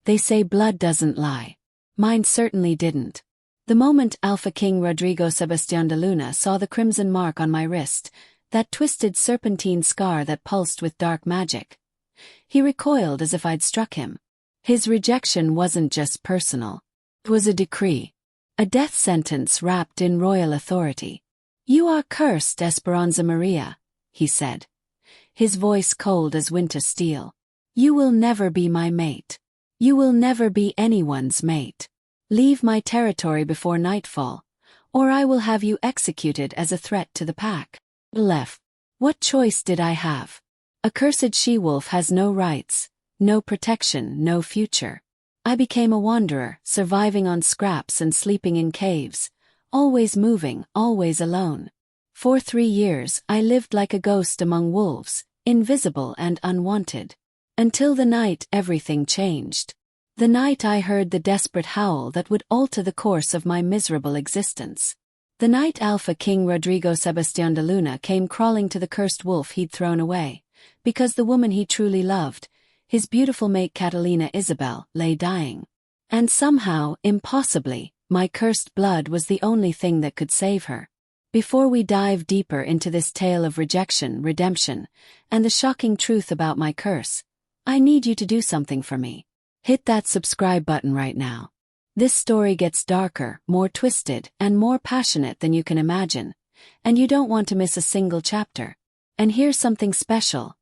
They say blood doesn't lie. Mine certainly didn't. The moment Alpha King Rodrigo Sebastián de Luna saw the crimson mark on my wrist, that twisted serpentine scar that pulsed with dark magic, he recoiled as if I'd struck him. His rejection wasn't just personal. It was a decree. A death sentence wrapped in royal authority. "You are cursed, Esperanza Maria," he said, his voice cold as winter steel. "You will never be my mate. You will never be anyone's mate. Leave my territory before nightfall, or I will have you executed as a threat to the pack." Left. What choice did I have? A cursed she-wolf has no rights, no protection, no future. I became a wanderer, surviving on scraps and sleeping in caves, always moving, always alone. For 3 years I lived like a ghost among wolves, invisible and unwanted. Until the night everything changed. The night I heard the desperate howl that would alter the course of my miserable existence. The night Alpha King Rodrigo Sebastián de Luna came crawling to the cursed wolf he'd thrown away, because the woman he truly loved, his beautiful mate Catalina Isabel, lay dying. And somehow, impossibly, my cursed blood was the only thing that could save her. Before we dive deeper into this tale of rejection, redemption, and the shocking truth about my curse, I need you to do something for me. Hit that subscribe button right now. This story gets darker, more twisted, and more passionate than you can imagine, and you don't want to miss a single chapter. And here's something special.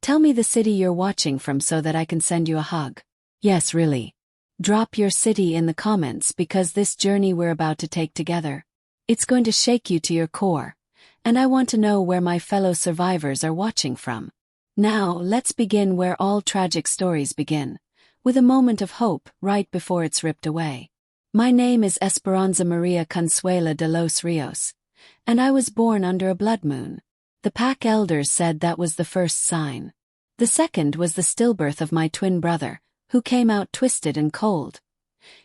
Tell me the city you're watching from so that I can send you a hug. Yes, really. Drop your city in the comments because this journey we're about to take together, it's going to shake you to your core, and I want to know where my fellow survivors are watching from. Now, let's begin where all tragic stories begin, with a moment of hope right before it's ripped away. My name is Esperanza Maria Consuela de los Rios, and I was born under a blood moon. The pack elders said that was the first sign. The second was the stillbirth of my twin brother, who came out twisted and cold,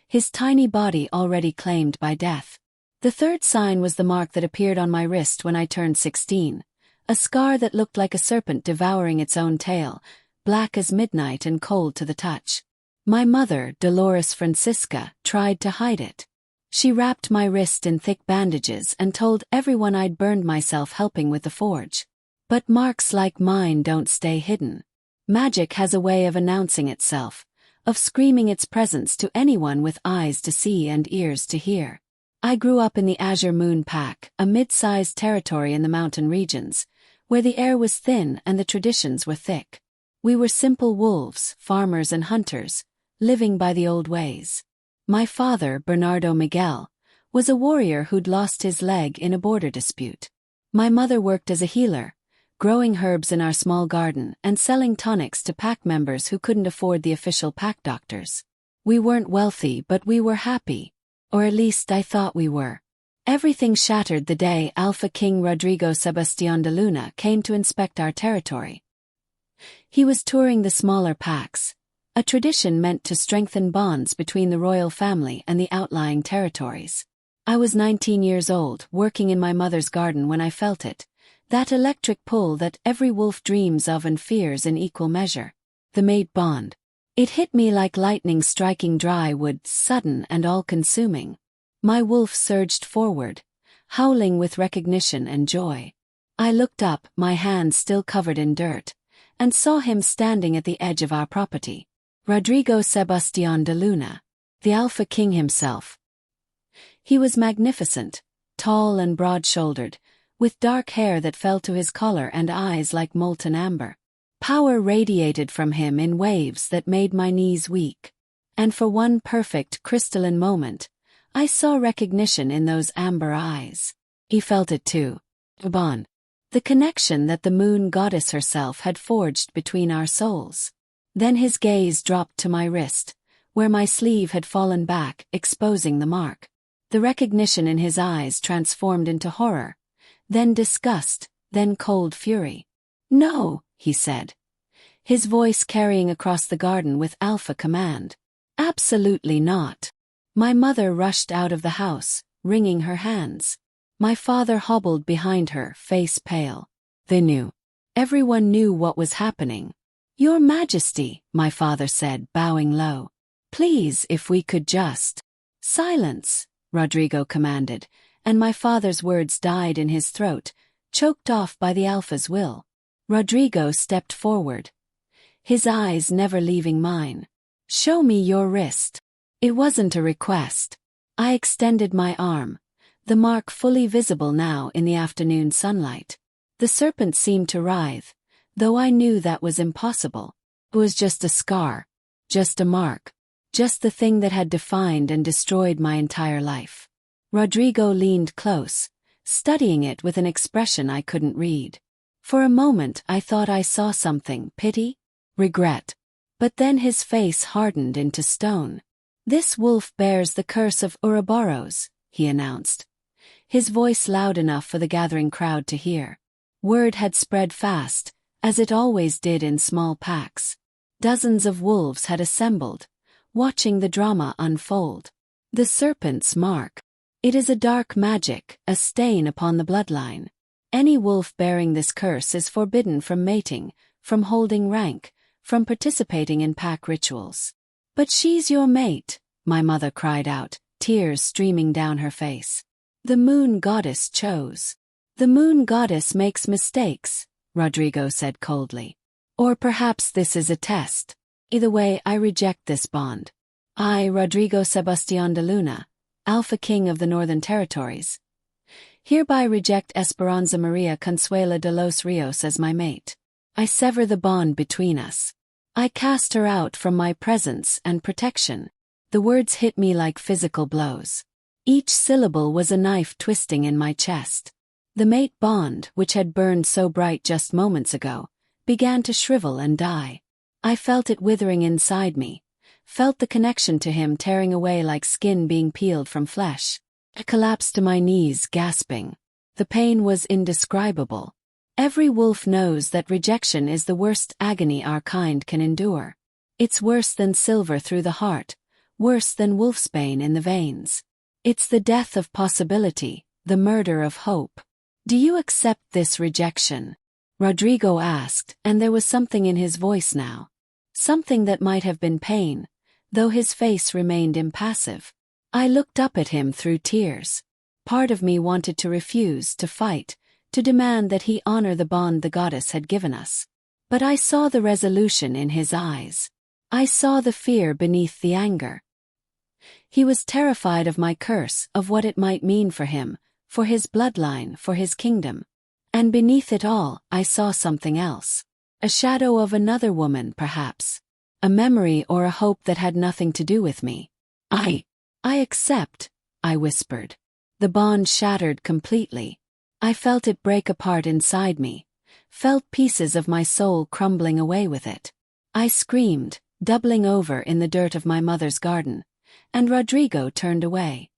his tiny body already claimed by death. The third sign was the mark that appeared on my wrist when I turned 16, a scar that looked like a serpent devouring its own tail, black as midnight and cold to the touch. My mother, Dolores Francisca, tried to hide it. She wrapped my wrist in thick bandages and told everyone I'd burned myself helping with the forge. But marks like mine don't stay hidden. Magic has a way of announcing itself, of screaming its presence to anyone with eyes to see and ears to hear. I grew up in the Azure Moon Pack, a mid-sized territory in the mountain regions, where the air was thin and the traditions were thick. We were simple wolves, farmers and hunters, living by the old ways. My father, Bernardo Miguel, was a warrior who'd lost his leg in a border dispute. My mother worked as a healer, growing herbs in our small garden and selling tonics to pack members who couldn't afford the official pack doctors. We weren't wealthy, but we were happy. Or at least I thought we were. Everything shattered the day Alpha King Rodrigo Sebastián de Luna came to inspect our territory. He was touring the smaller packs, a tradition meant to strengthen bonds between the royal family and the outlying territories. I was 19 years old, working in my mother's garden when I felt it, that electric pull that every wolf dreams of and fears in equal measure. The mate bond. It hit me like lightning striking dry wood, sudden and all-consuming. My wolf surged forward, howling with recognition and joy. I looked up, my hands still covered in dirt, and saw him standing at the edge of our property. Rodrigo Sebastián de Luna, the Alpha King himself. He was magnificent, tall and broad-shouldered, with dark hair that fell to his collar and eyes like molten amber. Power radiated from him in waves that made my knees weak. And for one perfect crystalline moment, I saw recognition in those amber eyes. He felt it too. A bond. The connection that the moon goddess herself had forged between our souls. Then his gaze dropped to my wrist, where my sleeve had fallen back, exposing the mark. The recognition in his eyes transformed into horror, then disgust, then cold fury. "No," he said, his voice carrying across the garden with alpha command. "Absolutely not." My mother rushed out of the house, wringing her hands. My father hobbled behind her, face pale. They knew. Everyone knew what was happening. "Your Majesty," my father said, bowing low. Please, if we could just. Silence, Rodrigo commanded, and my father's words died in his throat, choked off by the Alpha's will. Rodrigo stepped forward, his eyes never leaving mine. Show me your wrist. It wasn't a request. I extended my arm, the mark fully visible now in the afternoon sunlight. The serpent seemed to writhe, though I knew that was impossible. It was just a scar, just a mark, just the thing that had defined and destroyed my entire life. Rodrigo leaned close, studying it with an expression I couldn't read. For a moment I thought I saw something, pity, regret. But then his face hardened into stone. This wolf bears the curse of Ouroboros, he announced, his voice loud enough for the gathering crowd to hear. Word had spread fast, as it always did in small packs. Dozens of wolves had assembled, watching the drama unfold. The serpent's mark. It is a dark magic, a stain upon the bloodline. Any wolf bearing this curse is forbidden from mating, from holding rank, from participating in pack rituals. But she's your mate, my mother cried out, tears streaming down her face. The moon goddess chose. The moon goddess makes mistakes, Rodrigo said coldly. Or perhaps this is a test. Either way, I reject this bond. I, Rodrigo Sebastián de Luna, Alpha King of the Northern Territories, hereby reject Esperanza Maria Consuela de los Rios as my mate. I sever the bond between us. I cast her out from my presence and protection. The words hit me like physical blows. Each syllable was a knife twisting in my chest. The mate bond, which had burned so bright just moments ago, began to shrivel and die. I felt it withering inside me, felt the connection to him tearing away like skin being peeled from flesh. I collapsed to my knees, gasping. The pain was indescribable. Every wolf knows that rejection is the worst agony our kind can endure. It's worse than silver through the heart, worse than wolfsbane in the veins. It's the death of possibility, the murder of hope. Do you accept this rejection? Rodrigo asked, and there was something in his voice now. Something that might have been pain, though his face remained impassive. I looked up at him through tears. Part of me wanted to refuse, to fight, to demand that he honor the bond the goddess had given us. But I saw the resolution in his eyes. I saw the fear beneath the anger. He was terrified of my curse, of what it might mean for him, for his bloodline, for his kingdom. And beneath it all, I saw something else. A shadow of another woman, perhaps. A memory or a hope that had nothing to do with me. I accept, I whispered. The bond shattered completely. I felt it break apart inside me, felt pieces of my soul crumbling away with it. I screamed, doubling over in the dirt of my mother's garden, and Rodrigo turned away.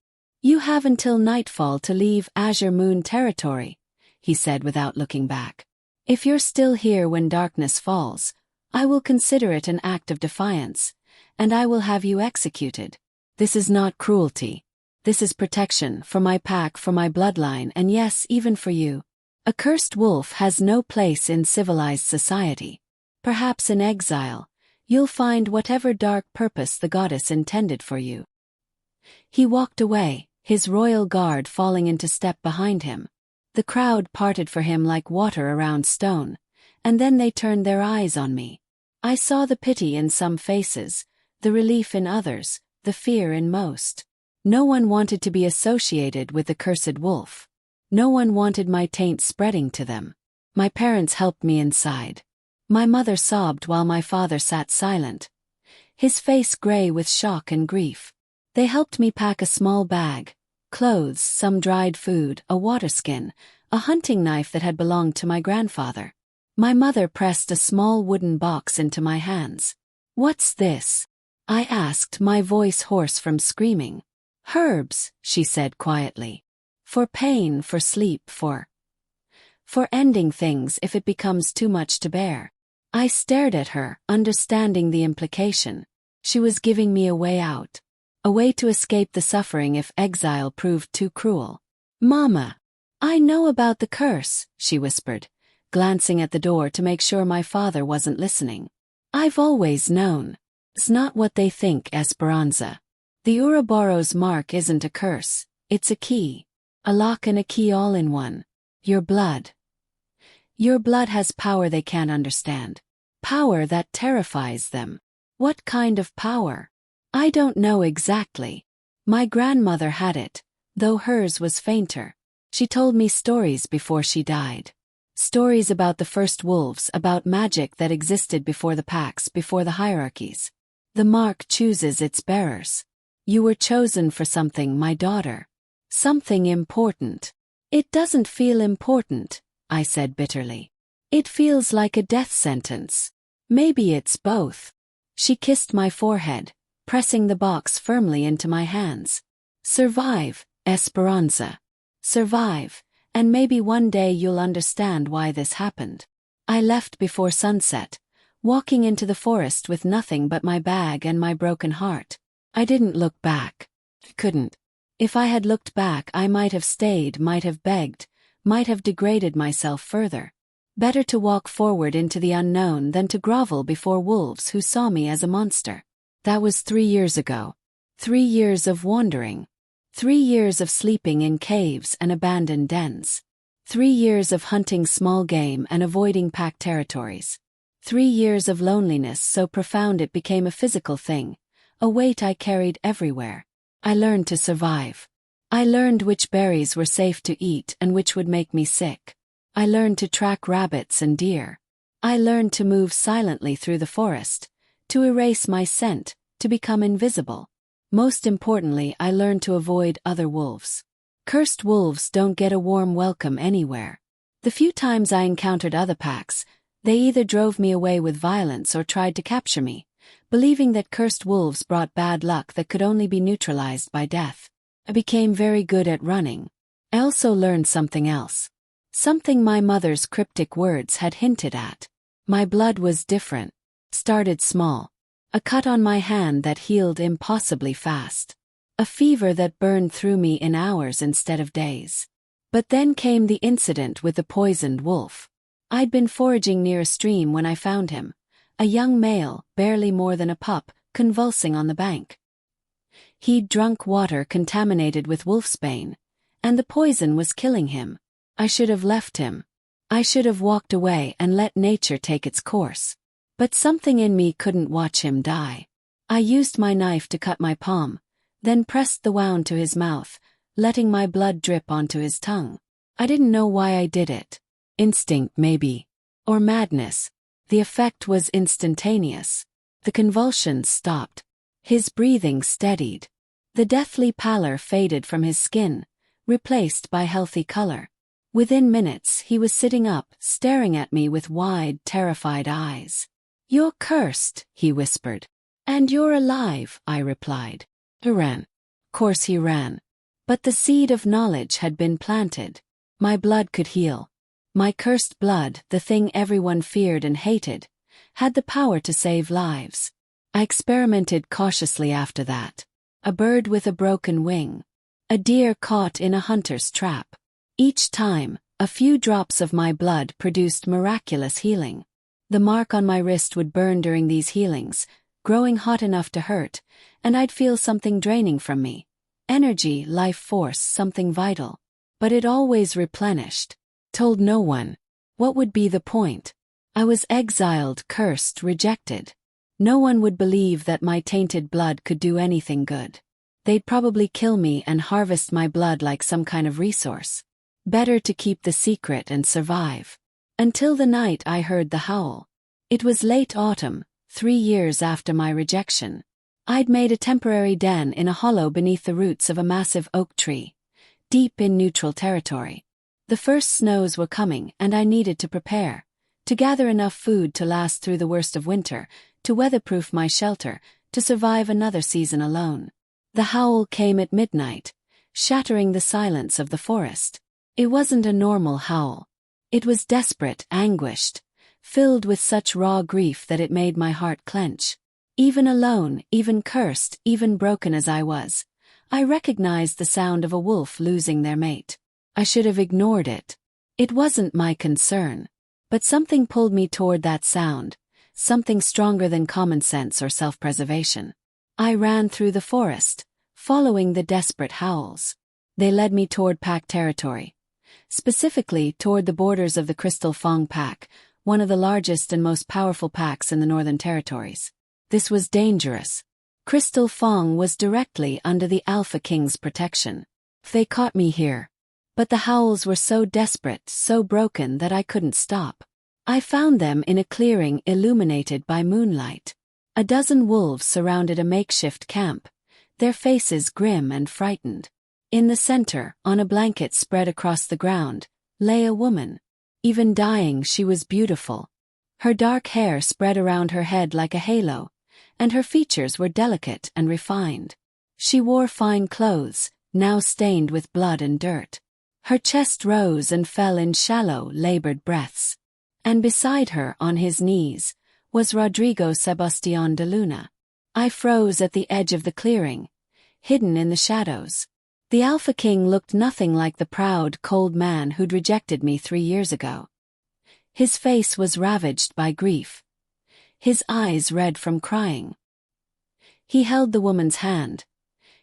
You have until nightfall to leave Azure Moon territory, he said without looking back. If you're still here when darkness falls, I will consider it an act of defiance, and I will have you executed. This is not cruelty. This is protection, for my pack, for my bloodline, and yes, even for you. A cursed wolf has no place in civilized society. Perhaps in exile, you'll find whatever dark purpose the goddess intended for you. He walked away, his royal guard falling into step behind him. The crowd parted for him like water around stone, and then they turned their eyes on me. I saw the pity in some faces, the relief in others, the fear in most. No one wanted to be associated with the cursed wolf. No one wanted my taint spreading to them. My parents helped me inside. My mother sobbed while my father sat silent, his face gray with shock and grief. They helped me pack a small bag, clothes, some dried food, a waterskin, a hunting knife that had belonged to my grandfather. My mother pressed a small wooden box into my hands. "What's this?" I asked, my voice hoarse from screaming. "Herbs," she said quietly. "For pain, for sleep, for ending things if it becomes too much to bear." I stared at her, understanding the implication. She was giving me a way out. A way to escape the suffering if exile proved too cruel. "Mama, I know about the curse," she whispered, glancing at the door to make sure my father wasn't listening. "I've always known. It's not what they think, Esperanza. The Ouroboros mark isn't a curse, it's a key. A lock and a key all in one. Your blood. Your blood has power they can't understand. Power that terrifies them. What kind of power? I don't know exactly. My grandmother had it, though hers was fainter. She told me stories before she died. Stories about the first wolves, about magic that existed before the packs, before the hierarchies. The mark chooses its bearers. You were chosen for something, my daughter. Something important. It doesn't feel important, I said bitterly. It feels like a death sentence. Maybe it's both. She kissed my forehead, pressing the box firmly into my hands. Survive, Esperanza. Survive, and maybe one day you'll understand why this happened. I left before sunset, walking into the forest with nothing but my bag and my broken heart. I didn't look back. Couldn't. If I had looked back, I might have stayed, might have begged, might have degraded myself further. Better to walk forward into the unknown than to grovel before wolves who saw me as a monster. That was 3 years ago. 3 years of wandering. 3 years of sleeping in caves and abandoned dens. 3 years of hunting small game and avoiding pack territories. 3 years of loneliness so profound it became a physical thing, a weight I carried everywhere. I learned to survive. I learned which berries were safe to eat and which would make me sick. I learned to track rabbits and deer. I learned to move silently through the forest, to erase my scent, to become invisible. Most importantly, I learned to avoid other wolves. Cursed wolves don't get a warm welcome anywhere. The few times I encountered other packs, they either drove me away with violence or tried to capture me, believing that cursed wolves brought bad luck that could only be neutralized by death. I became very good at running. I also learned something else. Something my mother's cryptic words had hinted at. My blood was different. Started small. A cut on my hand that healed impossibly fast. A fever that burned through me in hours instead of days. But then came the incident with the poisoned wolf. I'd been foraging near a stream when I found him. A young male, barely more than a pup, convulsing on the bank. He'd drunk water contaminated with wolfsbane, and the poison was killing him. I should have left him. I should have walked away and let nature take its course. But something in me couldn't watch him die. I used my knife to cut my palm, then pressed the wound to his mouth, letting my blood drip onto his tongue. I didn't know why I did it. Instinct maybe. Or madness. The effect was instantaneous. The convulsions stopped. His breathing steadied. The deathly pallor faded from his skin, replaced by healthy color. Within minutes, he was sitting up, staring at me with wide, terrified eyes. "You're cursed," he whispered. "And you're alive," I replied. He ran. Of course he ran. But the seed of knowledge had been planted. My blood could heal. My cursed blood, the thing everyone feared and hated, had the power to save lives. I experimented cautiously after that. A bird with a broken wing. A deer caught in a hunter's trap. Each time, a few drops of my blood produced miraculous healing. The mark on my wrist would burn during these healings, growing hot enough to hurt, and I'd feel something draining from me. Energy, life force, something vital. But it always replenished. Told no one. What would be the point? I was exiled, cursed, rejected. No one would believe that my tainted blood could do anything good. They'd probably kill me and harvest my blood like some kind of resource. Better to keep the secret and survive. Until the night I heard the howl. It was late autumn, 3 years after my rejection. I'd made a temporary den in a hollow beneath the roots of a massive oak tree, deep in neutral territory. The first snows were coming and I needed to prepare, to gather enough food to last through the worst of winter, to weatherproof my shelter, to survive another season alone. The howl came at midnight, shattering the silence of the forest. It wasn't a normal howl. It was desperate, anguished, filled with such raw grief that it made my heart clench. Even alone, even cursed, even broken as I was, I recognized the sound of a wolf losing their mate. I should have ignored it. It wasn't my concern. But something pulled me toward that sound, something stronger than common sense or self-preservation. I ran through the forest, following the desperate howls. They led me toward pack territory, specifically toward the borders of the Crystal Fang pack, one of the largest and most powerful packs in the Northern Territories. This was dangerous. Crystal Fang was directly under the Alpha King's protection. They caught me here. But the howls were so desperate, so broken that I couldn't stop. I found them in a clearing illuminated by moonlight. A dozen wolves surrounded a makeshift camp, their faces grim and frightened. In the center, on a blanket spread across the ground, lay a woman. Even dying, she was beautiful. Her dark hair spread around her head like a halo, and her features were delicate and refined. She wore fine clothes, now stained with blood and dirt. Her chest rose and fell in shallow, labored breaths. And beside her, on his knees, was Rodrigo Sebastián de Luna. I froze at the edge of the clearing, hidden in the shadows. The Alpha King looked nothing like the proud, cold man who'd rejected me 3 years ago. His face was ravaged by grief, his eyes red from crying. He held the woman's hand,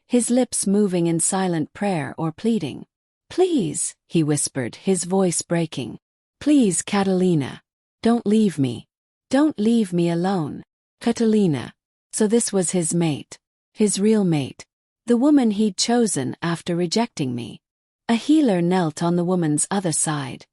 his lips moving in silent prayer or pleading. "Please," he whispered, his voice breaking. "Please, Catalina. Don't leave me. Don't leave me alone." Catalina. So this was his mate. His real mate. The woman he'd chosen after rejecting me. A healer knelt on the woman's other side,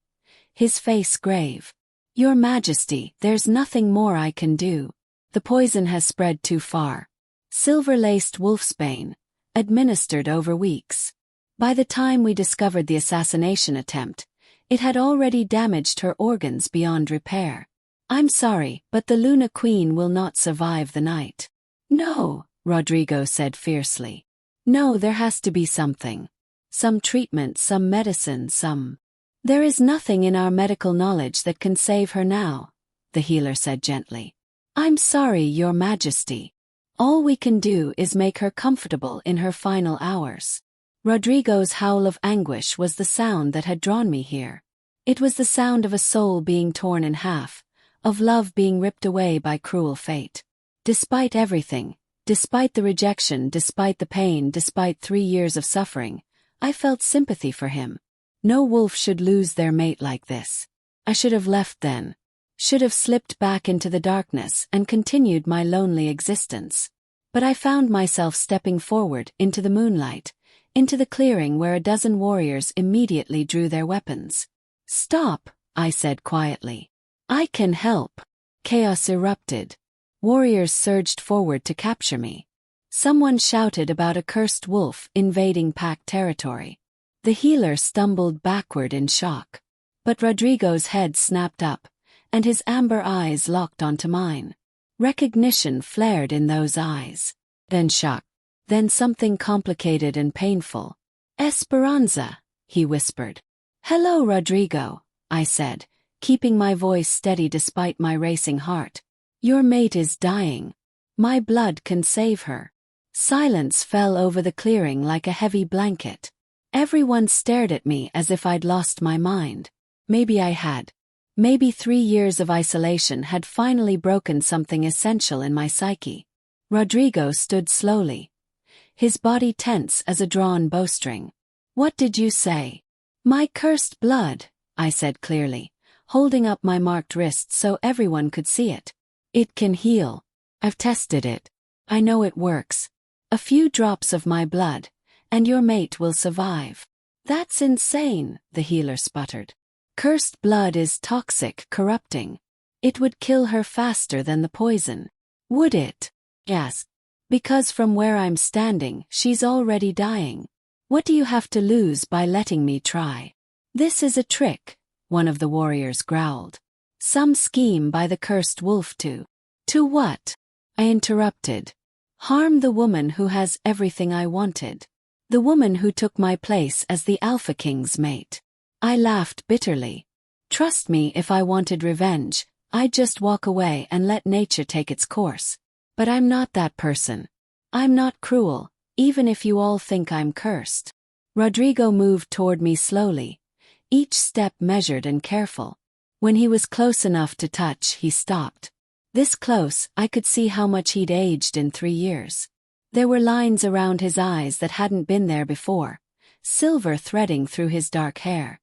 his face grave. "Your Majesty, there's nothing more I can do. The poison has spread too far. Silver-laced wolfsbane, administered over weeks. By the time we discovered the assassination attempt, it had already damaged her organs beyond repair. I'm sorry, but the Luna Queen will not survive the night." "No," Rodrigo said fiercely. "No, there has to be something. Some treatment, some medicine, some—" "There is nothing in our medical knowledge that can save her now," the healer said gently. "I'm sorry, Your Majesty. All we can do is make her comfortable in her final hours." Rodrigo's howl of anguish was the sound that had drawn me here. It was the sound of a soul being torn in half, of love being ripped away by cruel fate. Despite everything, despite the rejection, despite the pain, despite 3 years of suffering, I felt sympathy for him. No wolf should lose their mate like this. I should have left then. Should have slipped back into the darkness and continued my lonely existence. But I found myself stepping forward into the moonlight, into the clearing where a dozen warriors immediately drew their weapons. "Stop," I said quietly. "I can help." Chaos erupted. Warriors surged forward to capture me. Someone shouted about a cursed wolf invading pack territory. The healer stumbled backward in shock. But Rodrigo's head snapped up, and his amber eyes locked onto mine. Recognition flared in those eyes. Then shock. Then something complicated and painful. "Esperanza," he whispered. "Hello, Rodrigo," I said, keeping my voice steady despite my racing heart. "Your mate is dying. My blood can save her." Silence fell over the clearing like a heavy blanket. Everyone stared at me as if I'd lost my mind. Maybe I had. Maybe 3 years of isolation had finally broken something essential in my psyche. Rodrigo stood slowly, his body tense as a drawn bowstring. "What did you say?" "My cursed blood," I said clearly, holding up my marked wrist so everyone could see it. "It can heal. I've tested it. I know it works. A few drops of my blood, and your mate will survive." "That's insane," the healer sputtered. "Cursed blood is toxic, corrupting. It would kill her faster than the poison." "Would it?" "Yes. Because from where I'm standing, she's already dying. What do you have to lose by letting me try?" "This is a trick," one of the warriors growled. "Some scheme by the cursed wolf to—" "To what?" I interrupted. "Harm the woman who has everything I wanted. The woman who took my place as the Alpha King's mate." I laughed bitterly. Trust me, if I wanted revenge, I'd just walk away and let nature take its course. But I'm not that person. I'm not cruel, even if you all think I'm cursed. Rodrigo moved toward me slowly, each step measured and careful. When he was close enough to touch, he stopped. This close, I could see how much he'd aged in 3 years. There were lines around his eyes that hadn't been there before, silver threading through his dark hair.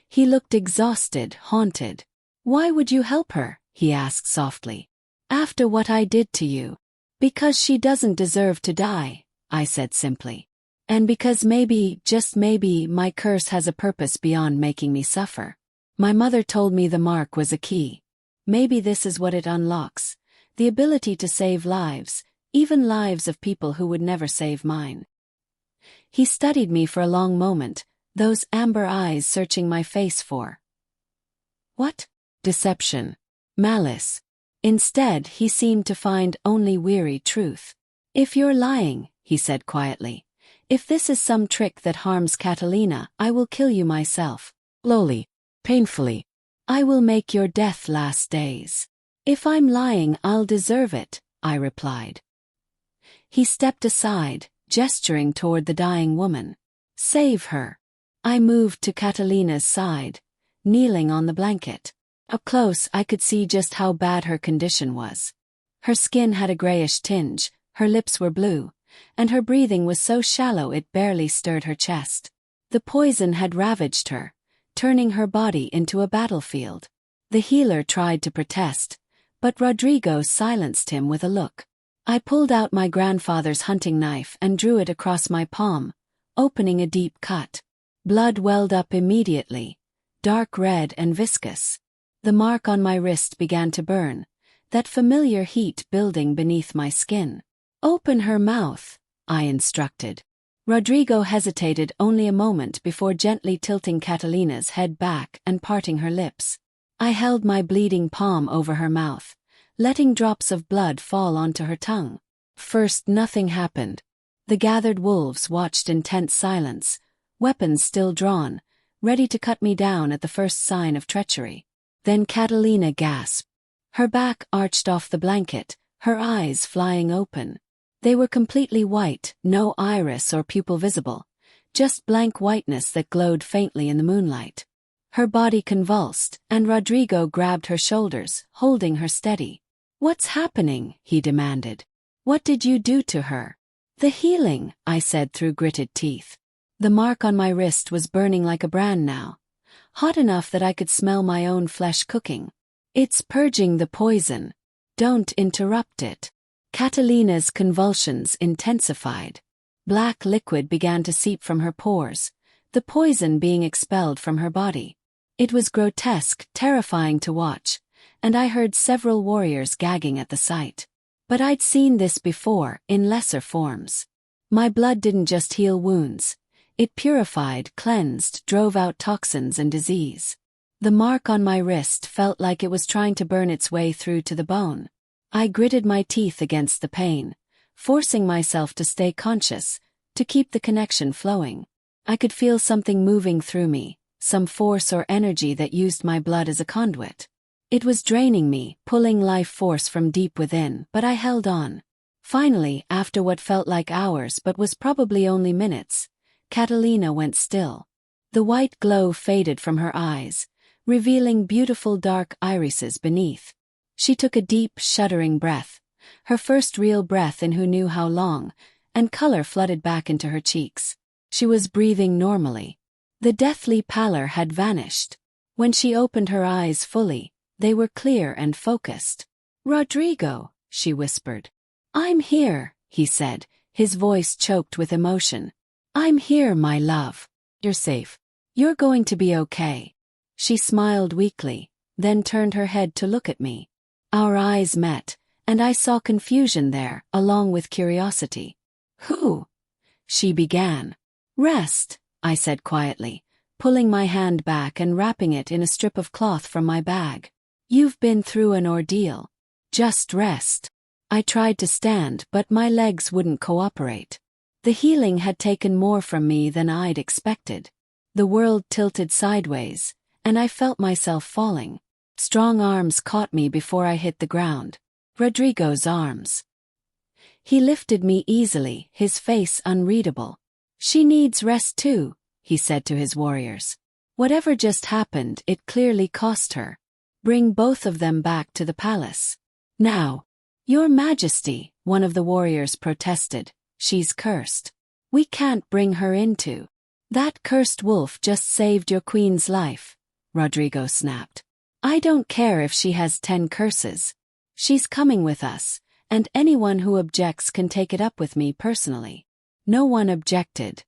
He looked exhausted, haunted. "Why would you help her?" he asked softly. "After what I did to you." "Because she doesn't deserve to die," I said simply. "And because maybe, just maybe, my curse has a purpose beyond making me suffer. My mother told me the mark was a key. Maybe this is what it unlocks, the ability to save lives, even lives of people who would never save mine." He studied me for a long moment, those amber eyes searching my face for what? Deception. Malice. Instead, he seemed to find only weary truth. "If you're lying," he said quietly, "if this is some trick that harms Catalina, I will kill you myself. Slowly. Painfully. I will make your death last days." "If I'm lying, I'll deserve it," I replied. He stepped aside, gesturing toward the dying woman. "Save her." I moved to Catalina's side, kneeling on the blanket. Up close, I could see just how bad her condition was. Her skin had a grayish tinge, her lips were blue, and her breathing was so shallow it barely stirred her chest. The poison had ravaged her, turning her body into a battlefield. The healer tried to protest, but Rodrigo silenced him with a look. I pulled out my grandfather's hunting knife and drew it across my palm, opening a deep cut. Blood welled up immediately, dark red and viscous. The mark on my wrist began to burn, that familiar heat building beneath my skin. "Open her mouth," I instructed. Rodrigo hesitated only a moment before gently tilting Catalina's head back and parting her lips. I held my bleeding palm over her mouth, letting drops of blood fall onto her tongue. First, nothing happened. The gathered wolves watched in tense silence, weapons still drawn, ready to cut me down at the first sign of treachery. Then Catalina gasped. Her back arched off the blanket, her eyes flying open. They were completely white, no iris or pupil visible, just blank whiteness that glowed faintly in the moonlight. Her body convulsed, and Rodrigo grabbed her shoulders, holding her steady. "What's happening?" he demanded. "What did you do to her?" "The healing," I said through gritted teeth. The mark on my wrist was burning like a brand now, hot enough that I could smell my own flesh cooking. "It's purging the poison. Don't interrupt it." Catalina's convulsions intensified. Black liquid began to seep from her pores, the poison being expelled from her body. It was grotesque, terrifying to watch, and I heard several warriors gagging at the sight. But I'd seen this before, in lesser forms. My blood didn't just heal wounds. It purified, cleansed, drove out toxins and disease. The mark on my wrist felt like it was trying to burn its way through to the bone. I gritted my teeth against the pain, forcing myself to stay conscious, to keep the connection flowing. I could feel something moving through me, some force or energy that used my blood as a conduit. It was draining me, pulling life force from deep within, but I held on. Finally, after what felt like hours but was probably only minutes, Catalina went still. The white glow faded from her eyes, revealing beautiful dark irises beneath. She took a deep, shuddering breath, her first real breath in who knew how long, and color flooded back into her cheeks. She was breathing normally. The deathly pallor had vanished. When she opened her eyes fully, they were clear and focused. "Rodrigo," she whispered. "I'm here," he said, his voice choked with emotion. "I'm here, my love. You're safe. You're going to be okay." She smiled weakly, then turned her head to look at me. Our eyes met, and I saw confusion there, along with curiosity. "Who?" she began. "Rest," I said quietly, pulling my hand back and wrapping it in a strip of cloth from my bag. "You've been through an ordeal. Just rest." I tried to stand, but my legs wouldn't cooperate. The healing had taken more from me than I'd expected. The world tilted sideways, and I felt myself falling. Strong arms caught me before I hit the ground. Rodrigo's arms. He lifted me easily, his face unreadable. "She needs rest too," he said to his warriors. "Whatever just happened, it clearly cost her. Bring both of them back to the palace." Now, Your Majesty, one of the warriors protested, she's cursed. We can't bring her into. That cursed wolf just saved your queen's life, Rodrigo snapped. I don't care if she has 10 curses. She's coming with us, and anyone who objects can take it up with me personally. No one objected.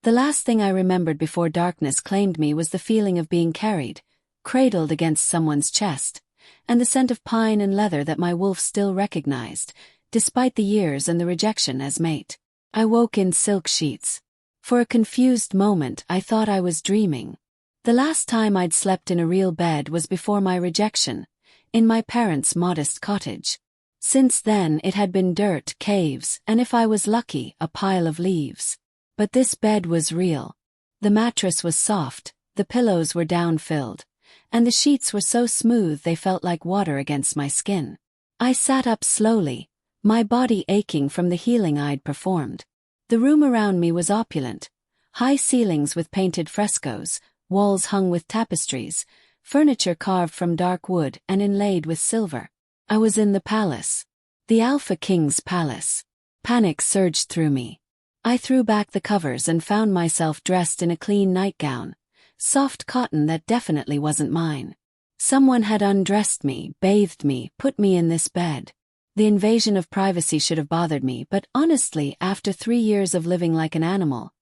The last thing I remembered before darkness claimed me was the feeling of being carried, cradled against someone's chest, and the scent of pine and leather that my wolf still recognized, despite the years and the rejection as mate. I woke in silk sheets. For a confused moment I thought I was dreaming. The last time I'd slept in a real bed was before my rejection, in my parents' modest cottage. Since then it had been dirt, caves, and if I was lucky, a pile of leaves. But this bed was real. The mattress was soft, the pillows were down-filled, and the sheets were so smooth they felt like water against my skin. I sat up slowly, my body aching from the healing I'd performed. The room around me was opulent. High ceilings with painted frescoes, walls hung with tapestries, furniture carved from dark wood and inlaid with silver. I was in the palace. The Alpha King's palace. Panic surged through me. I threw back the covers and found myself dressed in a clean nightgown, soft cotton that definitely wasn't mine. Someone had undressed me, bathed me, put me in this bed. The invasion of privacy should have bothered me, but honestly, after 3 years of living like an animal,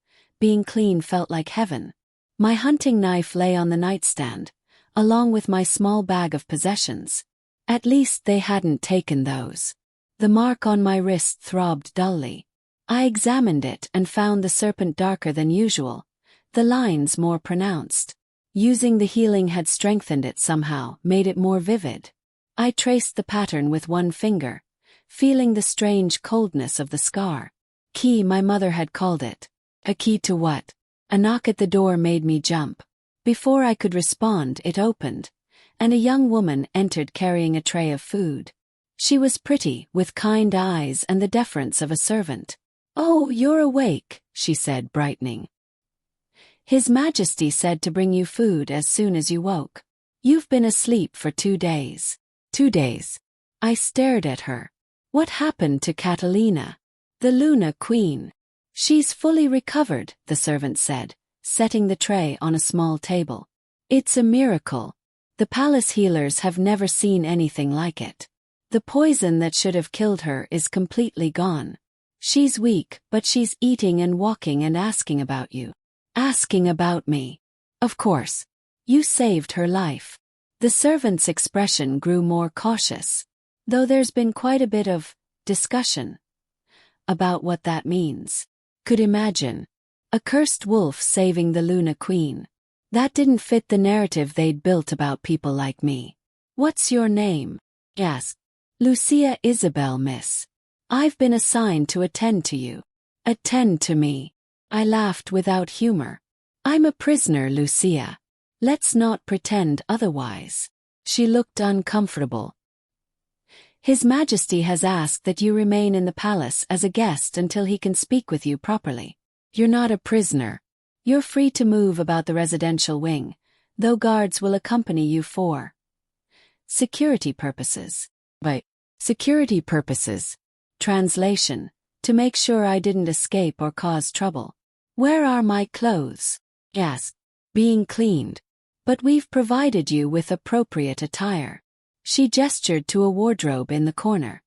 being clean felt like heaven. My hunting knife lay on the nightstand, along with my small bag of possessions. At least they hadn't taken those. The mark on my wrist throbbed dully. I examined it and found the serpent darker than usual, the lines more pronounced. Using the healing had strengthened it somehow, made it more vivid. I traced the pattern with one finger, feeling the strange coldness of the scar. Key, my mother had called it. A key to what? A knock at the door made me jump. Before I could respond, it opened, and a young woman entered carrying a tray of food. She was pretty, with kind eyes and the deference of a servant. "Oh, you're awake," she said, brightening. "His Majesty said to bring you food as soon as you woke. You've been asleep for 2 days. 2 days. I stared at her. What happened to Catalina? The Luna Queen? She's fully recovered, the servant said, setting the tray on a small table. It's a miracle. The palace healers have never seen anything like it. The poison that should have killed her is completely gone. She's weak, but she's eating and walking and asking about you. Asking about me. Of course. You saved her life." The servant's expression grew more cautious, though there's been quite a bit of discussion about what that means. Could imagine. A cursed wolf saving the Luna Queen. That didn't fit the narrative they'd built about people like me. "What's your name?" asked. "Lucia Isabel, miss. I've been assigned to attend to you." "Attend to me?" I laughed without humor. "I'm a prisoner, Lucia. Let's not pretend otherwise." She looked uncomfortable. "His Majesty has asked that you remain in the palace as a guest until he can speak with you properly. You're not a prisoner. You're free to move about the residential wing, though guards will accompany you for security purposes." By security purposes. Translation: to make sure I didn't escape or cause trouble. "Where are my clothes?" asked. "Being cleaned. But we've provided you with appropriate attire." She gestured to a wardrobe in the corner.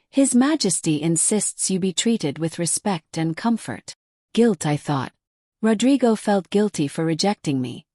"His Majesty insists you be treated with respect and comfort." Guilt, I thought. Rodrigo felt guilty for rejecting me.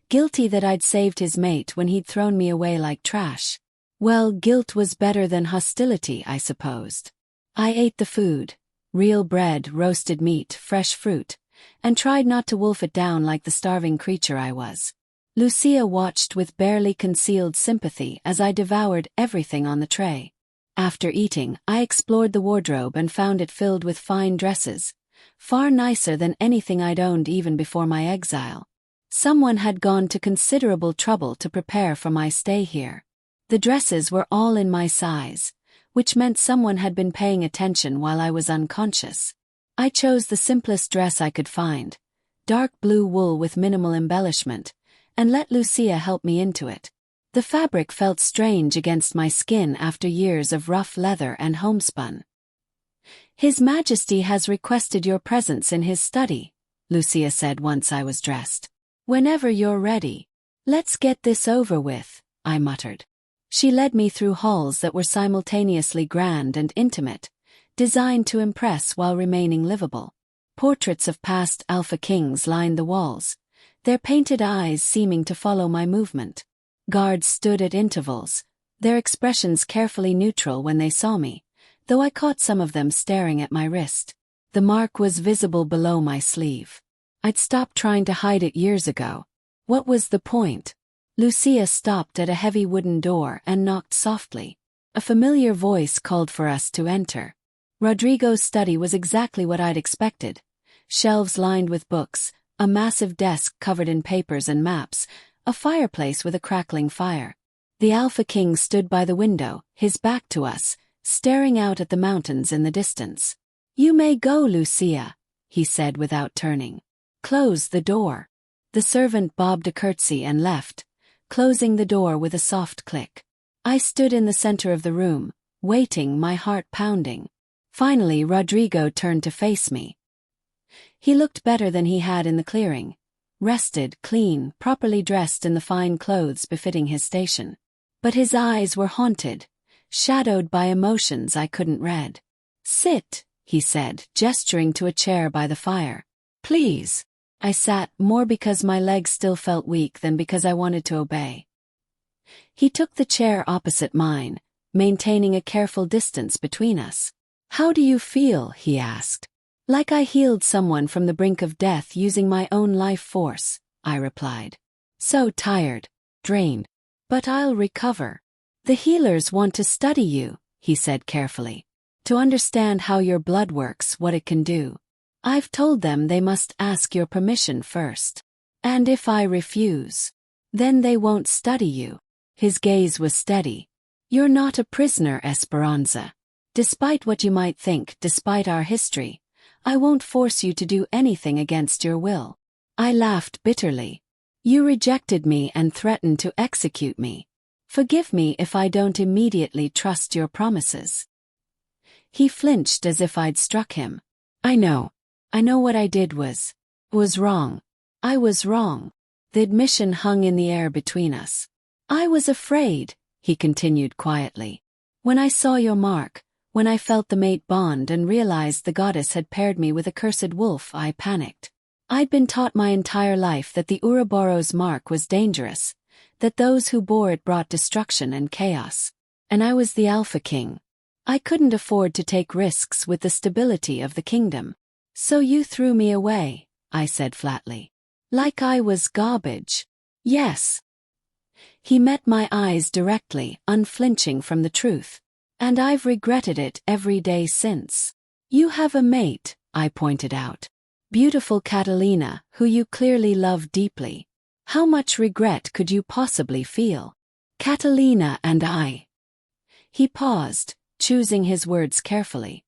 Guilty that I'd saved his mate when he'd thrown me away like trash. Well, guilt was better than hostility, I supposed. I ate the food. Real bread, roasted meat, fresh fruit, and tried not to wolf it down like the starving creature I was. Lucia watched with barely concealed sympathy as I devoured everything on the tray. After eating, I explored the wardrobe and found it filled with fine dresses, far nicer than anything I'd owned even before my exile. Someone had gone to considerable trouble to prepare for my stay here. The dresses were all in my size, which meant someone had been paying attention while I was unconscious. I chose the simplest dress I could find, dark blue wool with minimal embellishment, and let Lucia help me into it. The fabric felt strange against my skin after years of rough leather and homespun. "His Majesty has requested your presence in his study," Lucia said once I was dressed. "Whenever you're ready." "Let's get this over with," I muttered. She led me through halls that were simultaneously grand and intimate, designed to impress while remaining livable. Portraits of past Alpha Kings lined the walls, their painted eyes seeming to follow my movement. Guards stood at intervals, their expressions carefully neutral when they saw me, though I caught some of them staring at my wrist. The mark was visible below my sleeve. I'd stopped trying to hide it years ago. What was the point? Lucia stopped at a heavy wooden door and knocked softly. A familiar voice called for us to enter. Rodrigo's study was exactly what I'd expected. Shelves lined with books, a massive desk covered in papers and maps, a fireplace with a crackling fire. The Alpha King stood by the window, his back to us, staring out at the mountains in the distance. "You may go, Lucia," he said without turning. "Close the door." The servant bobbed a curtsy and left, closing the door with a soft click. I stood in the center of the room, waiting, my heart pounding. Finally, Rodrigo turned to face me. He looked better than he had in the clearing. Rested, clean, properly dressed in the fine clothes befitting his station. But his eyes were haunted, shadowed by emotions I couldn't read. "Sit," he said, gesturing to a chair by the fire. "Please." I sat, more because my legs still felt weak than because I wanted to obey. He took the chair opposite mine, maintaining a careful distance between us. "How do you feel?" he asked. "Like I healed someone from the brink of death using my own life force," I replied. "So tired, drained. But I'll recover." "The healers want to study you," he said carefully. "To understand how your blood works, what it can do. I've told them they must ask your permission first. And if I refuse, then they won't study you." His gaze was steady. "You're not a prisoner, Esperanza. Despite what you might think, despite our history, I won't force you to do anything against your will." I laughed bitterly. "You rejected me and threatened to execute me. Forgive me if I don't immediately trust your promises." He flinched as if I'd struck him. I know what I did was wrong. I was wrong." The admission hung in the air between us. "I was afraid," he continued quietly. "When I saw your mark, when I felt the mate bond and realized the goddess had paired me with a cursed wolf, I panicked. I'd been taught my entire life that the Ouroboros mark was dangerous, that those who bore it brought destruction and chaos. And I was the Alpha King. I couldn't afford to take risks with the stability of the kingdom. So you threw me away," I said flatly. "Like I was garbage." "Yes." He met my eyes directly, unflinching from the truth. "And I've regretted it every day since." "You have a mate," I pointed out. "Beautiful Catalina, who you clearly love deeply. How much regret could you possibly feel?" "Catalina and I." He paused, choosing his words carefully.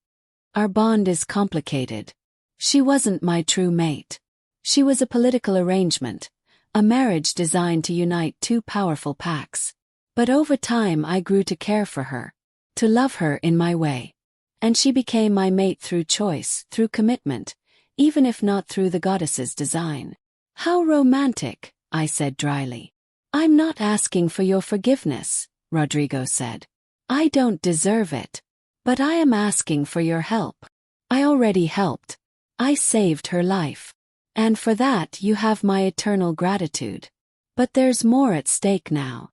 "Our bond is complicated. She wasn't my true mate. She was a political arrangement, a marriage designed to unite two powerful packs. But over time I grew to care for her, to love her in my way. And she became my mate through choice, through commitment, even if not through the goddess's design." "How romantic," I said dryly. "I'm not asking for your forgiveness," Rodrigo said. "I don't deserve it. But I am asking for your help. I already helped. I saved her life. And for that you have my eternal gratitude. But there's more at stake now."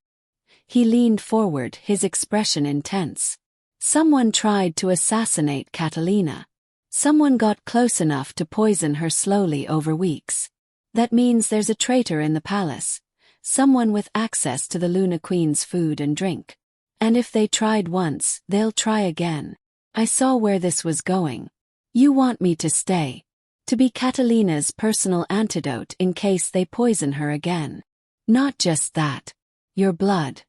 He leaned forward, his expression intense. "Someone tried to assassinate Catalina. Someone got close enough to poison her slowly over weeks. That means there's a traitor in the palace, someone with access to the Luna Queen's food and drink. And if they tried once, they'll try again." I saw where this was going. "You want me to stay, to be Catalina's personal antidote in case they poison her again." "Not just that. Your blood.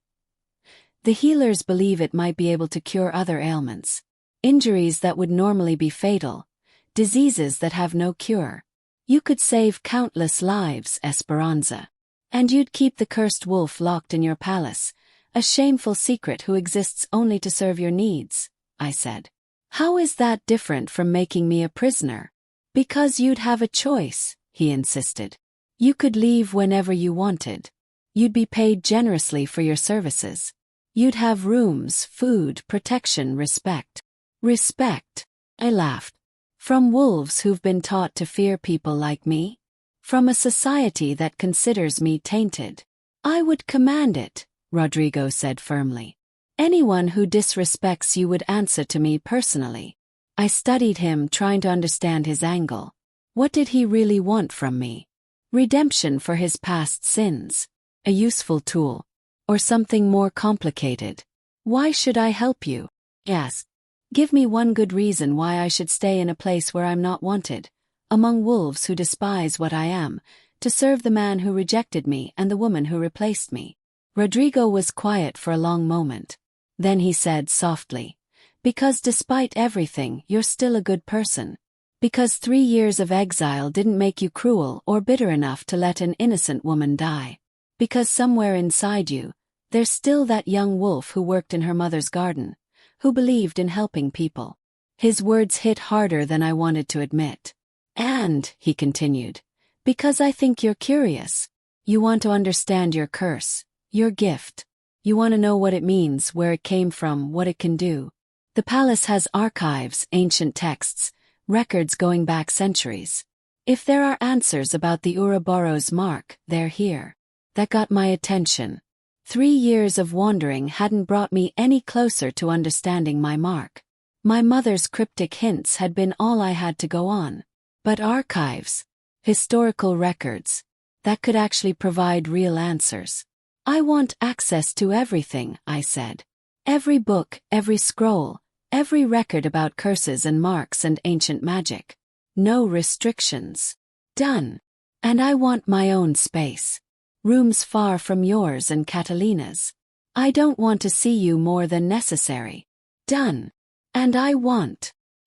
The healers believe it might be able to cure other ailments. Injuries that would normally be fatal. Diseases that have no cure. You could save countless lives, Esperanza. And you'd keep the cursed wolf locked in your palace, a shameful secret who exists only to serve your needs, I said. How is that different from making me a prisoner? Because you'd have a choice, he insisted. You could leave whenever you wanted. You'd be paid generously for your services. You'd have rooms, food, protection, respect. Respect, I laughed. From wolves who've been taught to fear people like me? From a society that considers me tainted? I would command it, Rodrigo said firmly. Anyone who disrespects you would answer to me personally. I studied him, trying to understand his angle. What did he really want from me? Redemption for his past sins? A useful tool? Or something more complicated? Why should I help you? Yes. Give me one good reason why I should stay in a place where I'm not wanted, among wolves who despise what I am, to serve the man who rejected me and the woman who replaced me. Rodrigo was quiet for a long moment. Then he said softly, because despite everything, you're still a good person. Because 3 years of exile didn't make you cruel or bitter enough to let an innocent woman die. Because somewhere inside you, there's still that young wolf who worked in her mother's garden, who believed in helping people. His words hit harder than I wanted to admit. And, he continued, because I think you're curious. You want to understand your curse, your gift. You want to know what it means, where it came from, what it can do. The palace has archives, ancient texts, records going back centuries. If there are answers about the Ouroboros mark, they're here. That got my attention. 3 years of wandering hadn't brought me any closer to understanding my mark. My mother's cryptic hints had been all I had to go on. But archives, historical records, that could actually provide real answers. I want access to everything, I said. Every book, every scroll, every record about curses and marks and ancient magic. No restrictions. Done. And I want my own space. Rooms far from yours and Catalina's. I don't want to see you more than necessary. Done. And I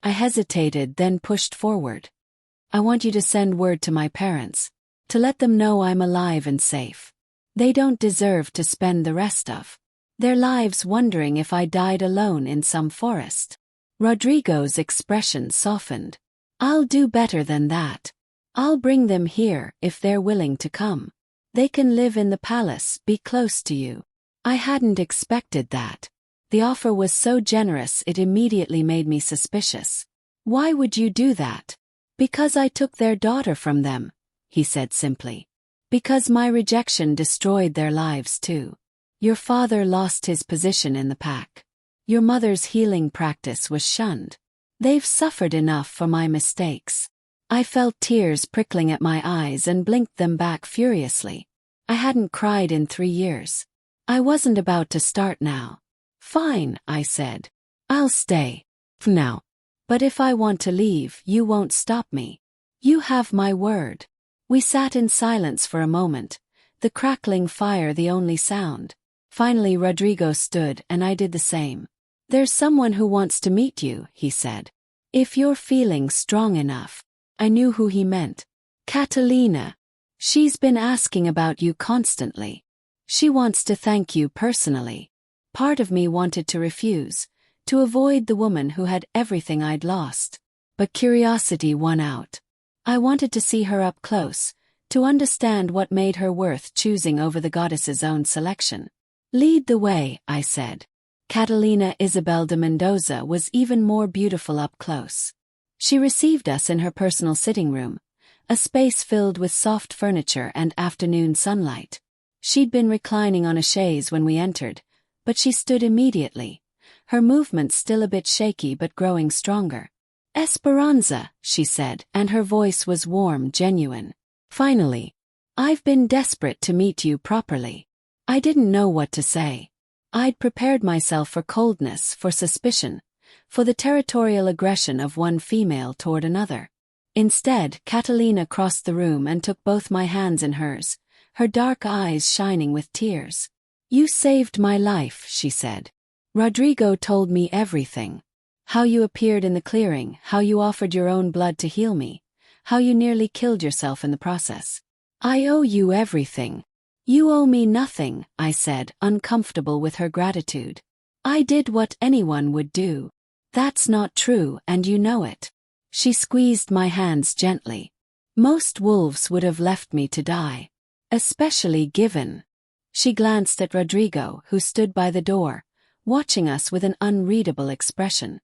hesitated, then pushed forward. I want you to send word to my parents, to let them know I'm alive and safe. They don't deserve to spend the rest of their lives wondering if I died alone in some forest. Rodrigo's expression softened. I'll do better than that. I'll bring them here if they're willing to come. They can live in the palace, be close to you. I hadn't expected that. The offer was so generous it immediately made me suspicious. Why would you do that? Because I took their daughter from them, he said simply. Because my rejection destroyed their lives too. Your father lost his position in the pack. Your mother's healing practice was shunned. They've suffered enough for my mistakes. I felt tears prickling at my eyes and blinked them back furiously. I hadn't cried in 3 years. I wasn't about to start now. Fine, I said. I'll stay. For now. But if I want to leave, you won't stop me. You have my word. We sat in silence for a moment, the crackling fire the only sound. Finally Rodrigo stood and I did the same. There's someone who wants to meet you, he said. If you're feeling strong enough. I knew who he meant. Catalina. She's been asking about you constantly. She wants to thank you personally. Part of me wanted to refuse, to avoid the woman who had everything I'd lost. But curiosity won out. I wanted to see her up close, to understand what made her worth choosing over the goddess's own selection. Lead the way, I said. Catalina Isabel de Mendoza was even more beautiful up close. She received us in her personal sitting room, a space filled with soft furniture and afternoon sunlight. She'd been reclining on a chaise when we entered, but she stood immediately, her movements still a bit shaky but growing stronger. Esperanza, she said, and her voice was warm, genuine. Finally. I've been desperate to meet you properly. I didn't know what to say. I'd prepared myself for coldness, for suspicion, for the territorial aggression of one female toward another. Instead, Catalina crossed the room and took both my hands in hers, her dark eyes shining with tears. You saved my life, she said. Rodrigo told me everything. How you appeared in the clearing, how you offered your own blood to heal me, how you nearly killed yourself in the process. I owe you everything. You owe me nothing, I said, uncomfortable with her gratitude. I did what anyone would do. That's not true, and you know it. She squeezed my hands gently. Most wolves would have left me to die. Especially given. She glanced at Rodrigo, who stood by the door, watching us with an unreadable expression.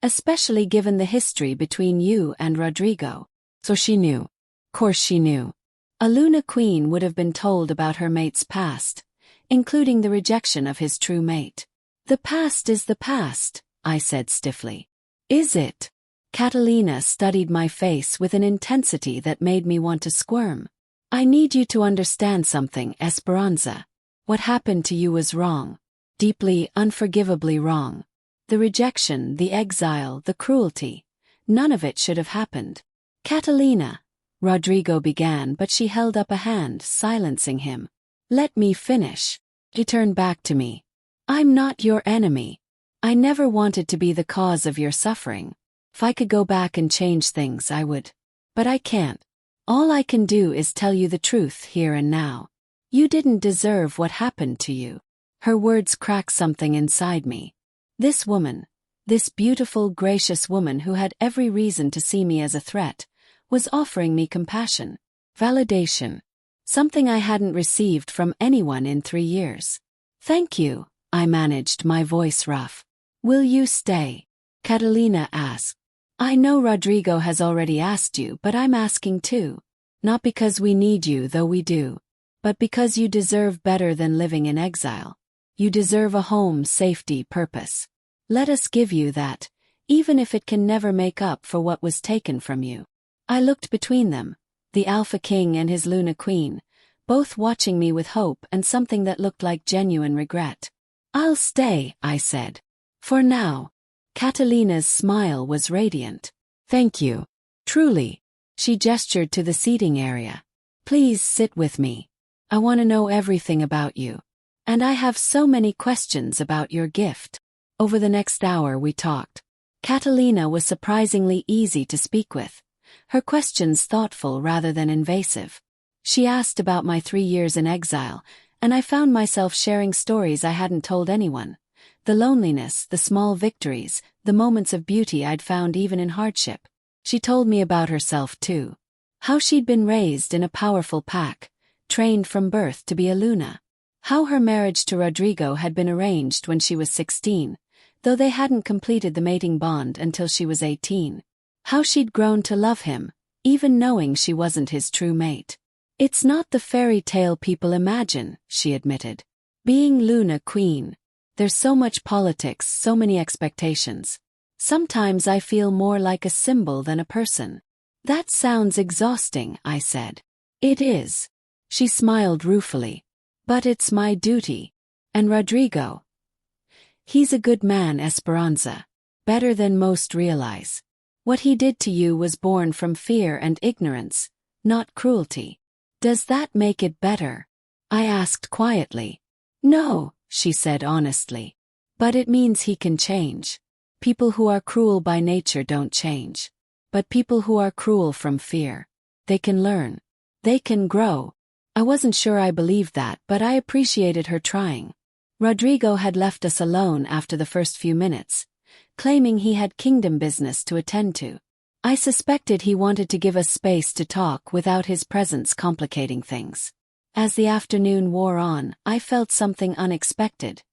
Especially given the history between you and Rodrigo. So she knew. Course she knew. A Luna queen would have been told about her mate's past, including the rejection of his true mate. The past is the past, I said stiffly. Is it? Catalina studied my face with an intensity that made me want to squirm. I need you to understand something, Esperanza. What happened to you was wrong. Deeply, unforgivably wrong. The rejection, the exile, the cruelty. None of it should have happened. Catalina, Rodrigo began, but she held up a hand, silencing him. Let me finish. He turned back to me. I'm not your enemy. I never wanted to be the cause of your suffering. If I could go back and change things, I would. But I can't. All I can do is tell you the truth here and now. You didn't deserve what happened to you. Her words cracked something inside me. This woman, this beautiful, gracious woman who had every reason to see me as a threat, was offering me compassion, validation, something I hadn't received from anyone in 3 years. Thank you, I managed, my voice rough. Will you stay? Catalina asked. I know Rodrigo has already asked you, but I'm asking too. Not because we need you, though we do, but because you deserve better than living in exile. You deserve a home, safety, purpose. Let us give you that, even if it can never make up for what was taken from you. I looked between them, the Alpha King and his Luna Queen, both watching me with hope and something that looked like genuine regret. I'll stay, I said. For now. Catalina's smile was radiant. Thank you. Truly. She gestured to the seating area. Please sit with me. I want to know everything about you. And I have so many questions about your gift. Over the next hour we talked. Catalina was surprisingly easy to speak with. Her questions thoughtful rather than invasive. She asked about my 3 years in exile, and I found myself sharing stories I hadn't told anyone. The loneliness, the small victories, the moments of beauty I'd found even in hardship. She told me about herself too. How she'd been raised in a powerful pack, trained from birth to be a Luna. How her marriage to Rodrigo had been arranged when she was 16, though they hadn't completed the mating bond until she was 18. How she'd grown to love him, even knowing she wasn't his true mate. It's not the fairy tale people imagine, she admitted. Being Luna Queen. There's so much politics, so many expectations. Sometimes I feel more like a symbol than a person. That sounds exhausting, I said. It is. She smiled ruefully. But it's my duty. And Rodrigo? He's a good man, Esperanza. Better than most realize. What he did to you was born from fear and ignorance, not cruelty. Does that make it better? I asked quietly. No, she said honestly. But it means he can change. People who are cruel by nature don't change. But people who are cruel from fear, they can learn. They can grow. I wasn't sure I believed that, but I appreciated her trying. Rodrigo had left us alone after the first few minutes, claiming he had kingdom business to attend to. I suspected he wanted to give us space to talk without his presence complicating things. As the afternoon wore on, I felt something unexpected.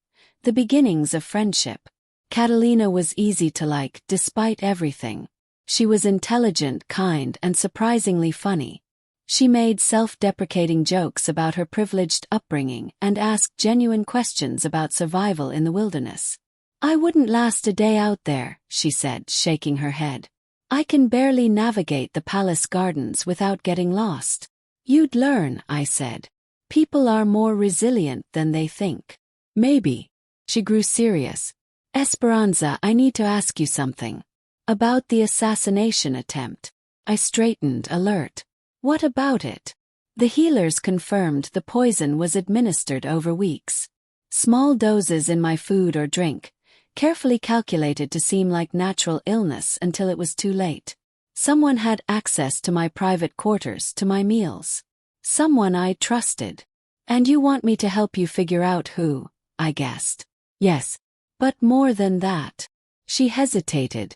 The beginnings of friendship. Catalina was easy to like, despite everything. She was intelligent, kind, and surprisingly funny. She made self-deprecating jokes about her privileged upbringing and asked genuine questions about survival in the wilderness. I wouldn't last a day out there, she said, shaking her head. I can barely navigate the palace gardens without getting lost. You'd learn, I said. People are more resilient than they think. Maybe. She grew serious. Esperanza, I need to ask you something. About the assassination attempt. I straightened, alert. What about it? The healers confirmed the poison was administered over weeks. Small doses in my food or drink, carefully calculated to seem like natural illness until it was too late. Someone had access to my private quarters, to my meals. Someone I trusted. And you want me to help you figure out who, I guessed. Yes. But more than that. She hesitated.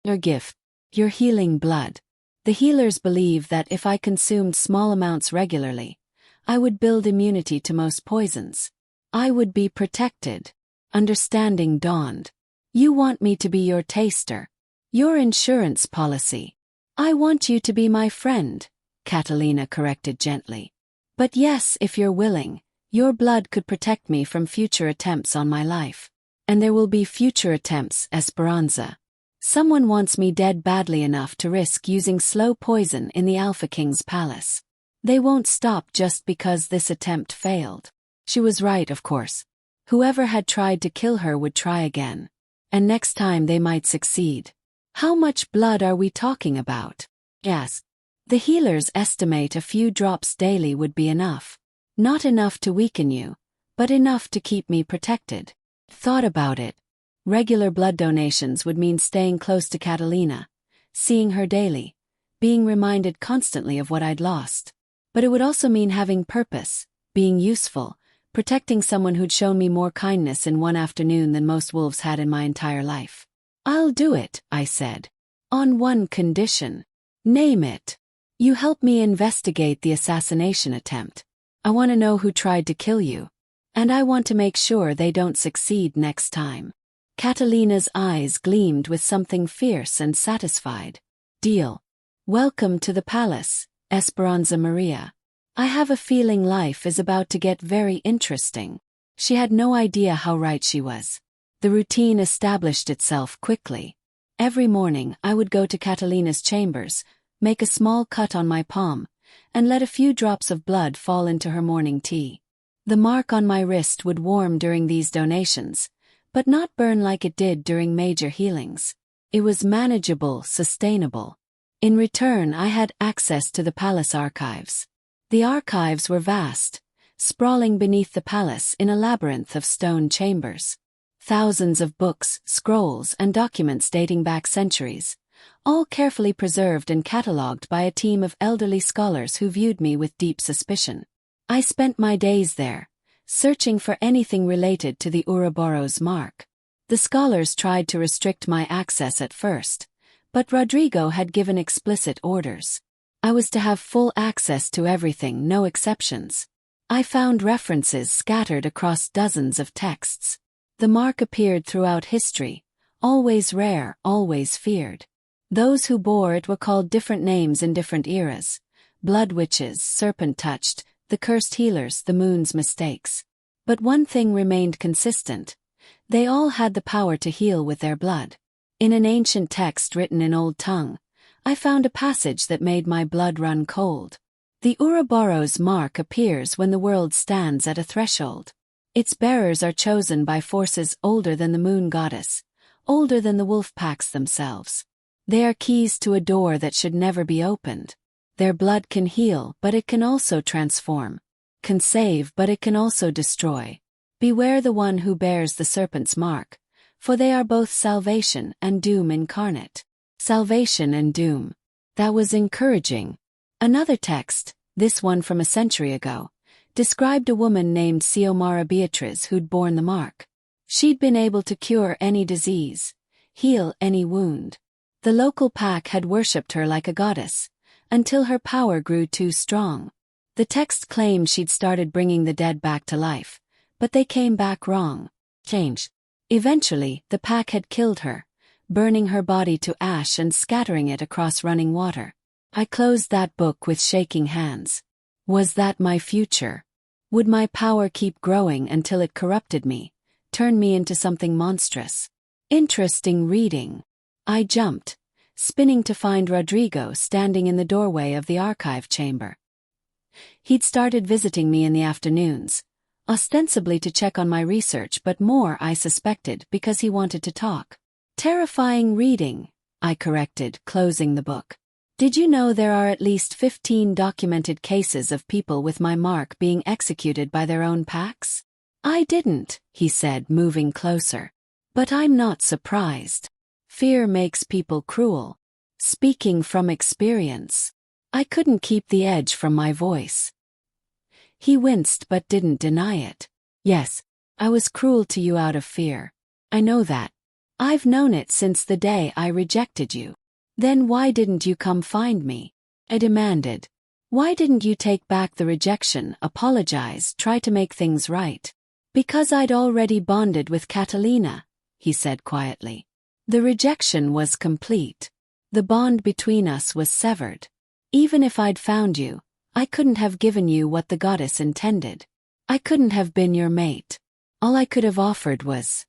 Your gift. Your healing blood. The healers believe that if I consumed small amounts regularly, I would build immunity to most poisons. I would be protected. Understanding dawned. You want me to be your taster. Your insurance policy. I want you to be my friend, Catalina corrected gently. But yes, if you're willing, your blood could protect me from future attempts on my life. And there will be future attempts, Esperanza. Someone wants me dead badly enough to risk using slow poison in the Alpha King's palace. They won't stop just because this attempt failed. She was right, of course. Whoever had tried to kill her would try again. And next time they might succeed. How much blood are we talking about? Yes. The healers estimate a few drops daily would be enough. Not enough to weaken you, but enough to keep me protected. Thought about it. Regular blood donations would mean staying close to Catalina, seeing her daily, being reminded constantly of what I'd lost. But it would also mean having purpose, being useful, protecting someone who'd shown me more kindness in one afternoon than most wolves had in my entire life. I'll do it, I said. On one condition. Name it. You help me investigate the assassination attempt. I want to know who tried to kill you. And I want to make sure they don't succeed next time. Catalina's eyes gleamed with something fierce and satisfied. Deal. Welcome to the palace, Esperanza Maria. I have a feeling life is about to get very interesting. She had no idea how right she was. The routine established itself quickly. Every morning I would go to Catalina's chambers, make a small cut on my palm, and let a few drops of blood fall into her morning tea. The mark on my wrist would warm during these donations, but not burn like it did during major healings. It was manageable, sustainable. In return, I had access to the palace archives. The archives were vast, sprawling beneath the palace in a labyrinth of stone chambers. Thousands of books, scrolls, and documents dating back centuries, all carefully preserved and catalogued by a team of elderly scholars who viewed me with deep suspicion. I spent my days there, searching for anything related to the Ouroboros mark. The scholars tried to restrict my access at first, but Rodrigo had given explicit orders. I was to have full access to everything, no exceptions. I found references scattered across dozens of texts. The mark appeared throughout history, always rare, always feared. Those who bore it were called different names in different eras. Blood witches, serpent-touched, the cursed healers, the moon's mistakes. But one thing remained consistent. They all had the power to heal with their blood. In an ancient text written in Old Tongue, I found a passage that made my blood run cold. The Ouroboros mark appears when the world stands at a threshold. Its bearers are chosen by forces older than the moon goddess, older than the wolf packs themselves. They are keys to a door that should never be opened. Their blood can heal, but it can also transform. Can save, but it can also destroy. Beware the one who bears the serpent's mark, for they are both salvation and doom incarnate. Salvation and doom. That was encouraging. Another text, this one from a century ago, described a woman named Xiomara Beatriz who'd borne the mark. She'd been able to cure any disease, heal any wound. The local pack had worshipped her like a goddess, until her power grew too strong. The text claimed she'd started bringing the dead back to life, but they came back wrong. Changed. Eventually, the pack had killed her, burning her body to ash and scattering it across running water. I closed that book with shaking hands. Was that my future? Would my power keep growing until it corrupted me, turned me into something monstrous? Interesting reading. I jumped, spinning to find Rodrigo standing in the doorway of the archive chamber. He'd started visiting me in the afternoons, ostensibly to check on my research, but more, I suspected, because he wanted to talk. Terrifying reading, I corrected, closing the book. Did you know there are at least 15 documented cases of people with my mark being executed by their own packs? I didn't, he said, moving closer. But I'm not surprised. Fear makes people cruel. Speaking from experience. I couldn't keep the edge from my voice. He winced but didn't deny it. Yes, I was cruel to you out of fear. I know that. I've known it since the day I rejected you. Then why didn't you come find me? I demanded. Why didn't you take back the rejection, apologize, try to make things right? Because I'd already bonded with Catalina, he said quietly. The rejection was complete. The bond between us was severed. Even if I'd found you, I couldn't have given you what the goddess intended. I couldn't have been your mate. All I could have offered was...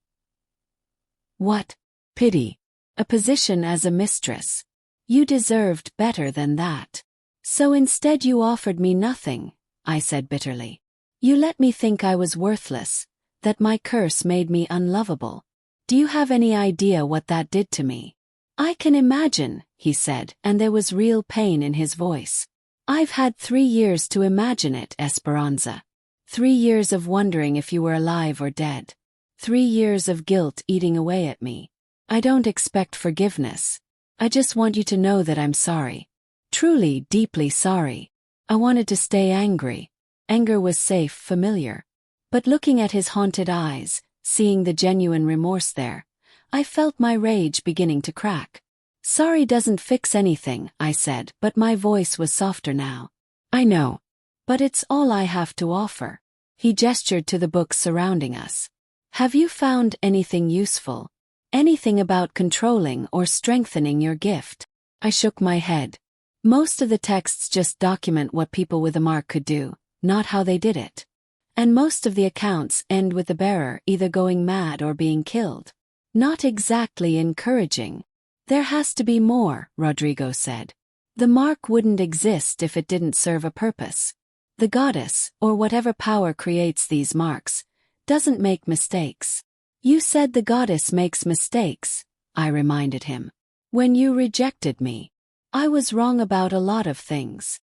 What? Pity. A position as a mistress. You deserved better than that. So instead you offered me nothing, I said bitterly. You let me think I was worthless, that my curse made me unlovable. Do you have any idea what that did to me? I can imagine, he said, and there was real pain in his voice. I've had 3 years to imagine it, Esperanza. 3 years of wondering if you were alive or dead. 3 years of guilt eating away at me. I don't expect forgiveness. I just want you to know that I'm sorry. Truly, deeply sorry. I wanted to stay angry. Anger was safe, familiar. But looking at his haunted eyes, seeing the genuine remorse there, I felt my rage beginning to crack. Sorry doesn't fix anything, I said, but my voice was softer now. I know. But it's all I have to offer. He gestured to the books surrounding us. Have you found anything useful? Anything about controlling or strengthening your gift? I shook my head. Most of the texts just document what people with a mark could do, not how they did it. And most of the accounts end with the bearer either going mad or being killed. Not exactly encouraging. There has to be more, Rodrigo said. The mark wouldn't exist if it didn't serve a purpose. The goddess, or whatever power creates these marks, doesn't make mistakes. You said the goddess makes mistakes, I reminded him. When you rejected me, I was wrong about a lot of things.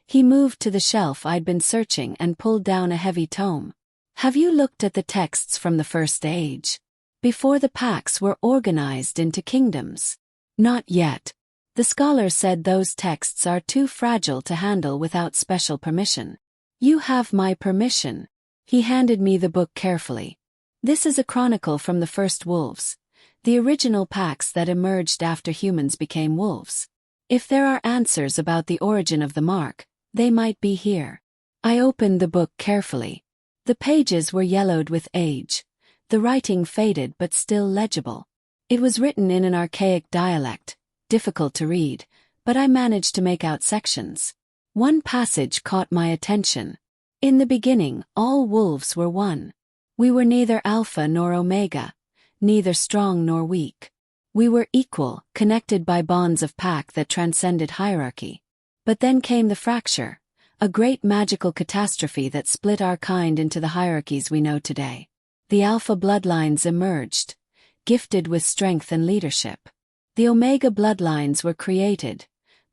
He moved to the shelf I'd been searching and pulled down a heavy tome. Have you looked at the texts from the First Age? Before the packs were organized into kingdoms? Not yet. The scholar said those texts are too fragile to handle without special permission. You have my permission. He handed me the book carefully. This is a chronicle from the first wolves, the original packs that emerged after humans became wolves. If there are answers about the origin of the mark, they might be here. I opened the book carefully. The pages were yellowed with age. The writing faded but still legible. It was written in an archaic dialect, difficult to read, but I managed to make out sections. One passage caught my attention. In the beginning, all wolves were one. We were neither alpha nor omega, neither strong nor weak. We were equal, connected by bonds of pack that transcended hierarchy. But then came the fracture, a great magical catastrophe that split our kind into the hierarchies we know today. The alpha bloodlines emerged, gifted with strength and leadership. The omega bloodlines were created,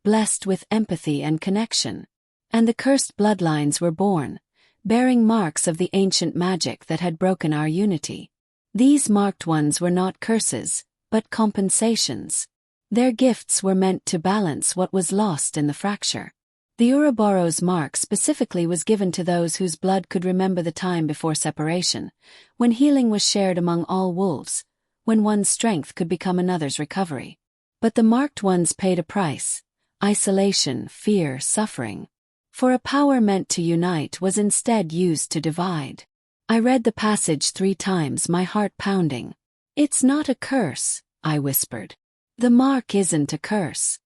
blessed with empathy and connection. And the cursed bloodlines were born, bearing marks of the ancient magic that had broken our unity. These marked ones were not curses, but compensations. Their gifts were meant to balance what was lost in the fracture. The Ouroboros mark specifically was given to those whose blood could remember the time before separation, when healing was shared among all wolves, when one's strength could become another's recovery. But the marked ones paid a price: isolation, fear, suffering. For a power meant to unite was instead used to divide. I read the passage 3 times, my heart pounding. It's not a curse, I whispered. The mark isn't a curse.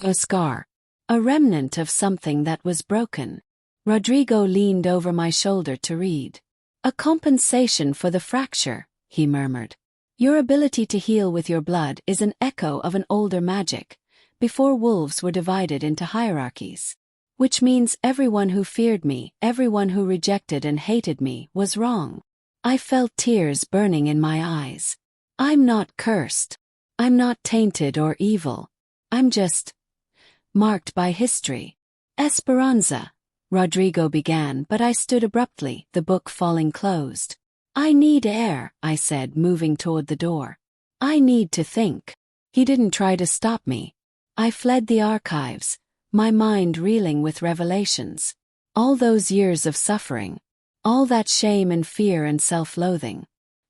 A scar. A remnant of something that was broken. Rodrigo leaned over my shoulder to read. A compensation for the fracture, he murmured. Your ability to heal with your blood is an echo of an older magic, before wolves were divided into hierarchies. Which means everyone who feared me, everyone who rejected and hated me, was wrong. I felt tears burning in my eyes. I'm not cursed. I'm not tainted or evil. I'm just marked by history. Esperanza, Rodrigo began, but I stood abruptly, the book falling closed. I need air, I said, moving toward the door. I need to think. He didn't try to stop me. I fled the archives, my mind reeling with revelations. All those years of suffering. All that shame and fear and self-loathing.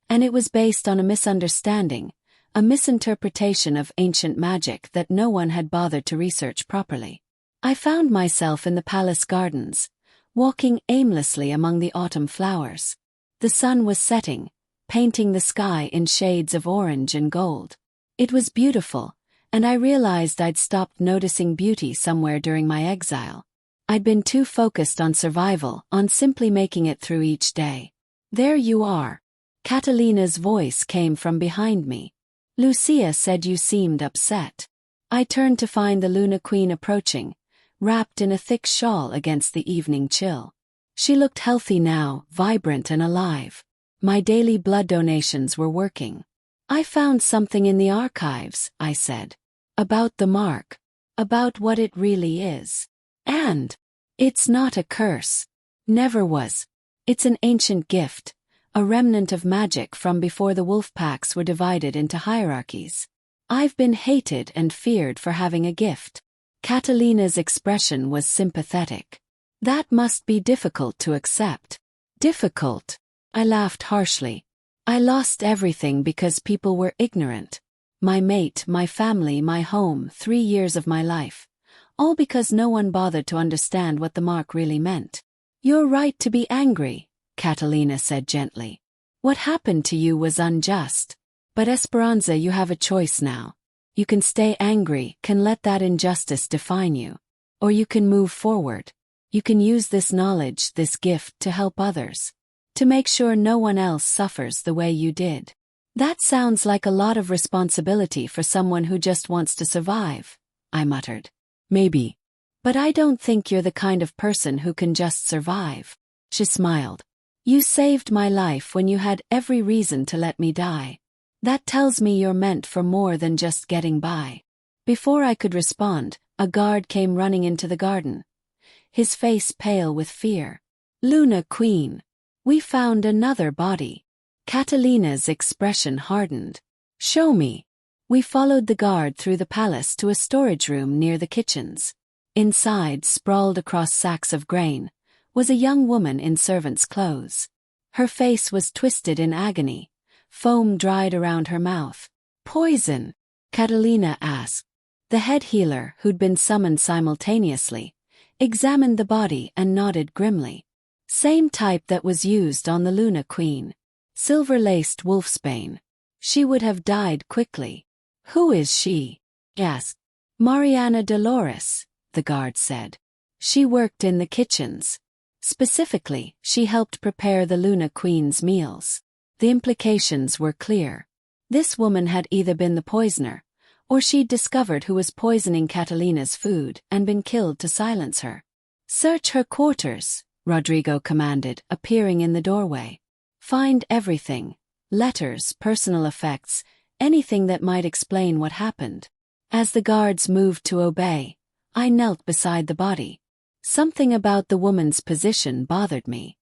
And it was based on a misunderstanding, a misinterpretation of ancient magic that no one had bothered to research properly. I found myself in the palace gardens, walking aimlessly among the autumn flowers. The sun was setting, painting the sky in shades of orange and gold. It was beautiful, and I realized I'd stopped noticing beauty somewhere during my exile. I'd been too focused on survival, on simply making it through each day. "There you are." Catalina's voice came from behind me. "Lucia said you seemed upset." I turned to find the Luna Queen approaching, wrapped in a thick shawl against the evening chill. She looked healthy now, vibrant and alive. My daily blood donations were working. "I found something in the archives," I said. "About the mark. About what it really is. And it's not a curse. Never was. It's an ancient gift, a remnant of magic from before the wolf packs were divided into hierarchies. I've been hated and feared for having a gift." Catalina's expression was sympathetic. "That must be difficult to accept." "Difficult?" I laughed harshly. "I lost everything because people were ignorant. My mate, my family, my home, 3 years of my life. All because no one bothered to understand what the mark really meant." "You're right to be angry," Catalina said gently. "What happened to you was unjust. But Esperanza, you have a choice now. You can stay angry, can let that injustice define you. Or you can move forward. You can use this knowledge, this gift, to help others. To make sure no one else suffers the way you did." "That sounds like a lot of responsibility for someone who just wants to survive," I muttered. "Maybe. But I don't think you're the kind of person who can just survive." She smiled. "You saved my life when you had every reason to let me die. That tells me you're meant for more than just getting by." Before I could respond, a guard came running into the garden, his face pale with fear. "Luna Queen. We found another body." Catalina's expression hardened. "Show me." We followed the guard through the palace to a storage room near the kitchens. Inside, sprawled across sacks of grain, was a young woman in servant's clothes. Her face was twisted in agony, foam dried around her mouth. "Poison?" Catalina asked. The head healer, who'd been summoned simultaneously, examined the body and nodded grimly. "Same type that was used on the Luna Queen. Silver-laced wolfsbane. She would have died quickly." "Who is she?" asked. "Mariana Dolores," the guard said. "She worked in the kitchens. Specifically, she helped prepare the Luna Queen's meals." The implications were clear. This woman had either been the poisoner, or she'd discovered who was poisoning Catalina's food and been killed to silence her. "Search her quarters," Rodrigo commanded, appearing in the doorway. "Find everything. Letters, personal effects, anything that might explain what happened." As the guards moved to obey, I knelt beside the body. Something about the woman's position bothered me.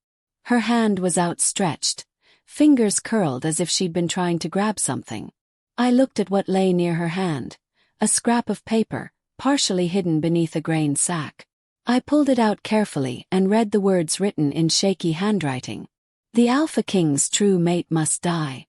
Her hand was outstretched, fingers curled as if she'd been trying to grab something. I looked at what lay near her hand, a scrap of paper, partially hidden beneath a grain sack. I pulled it out carefully and read the words written in shaky handwriting. "The Alpha King's true mate must die.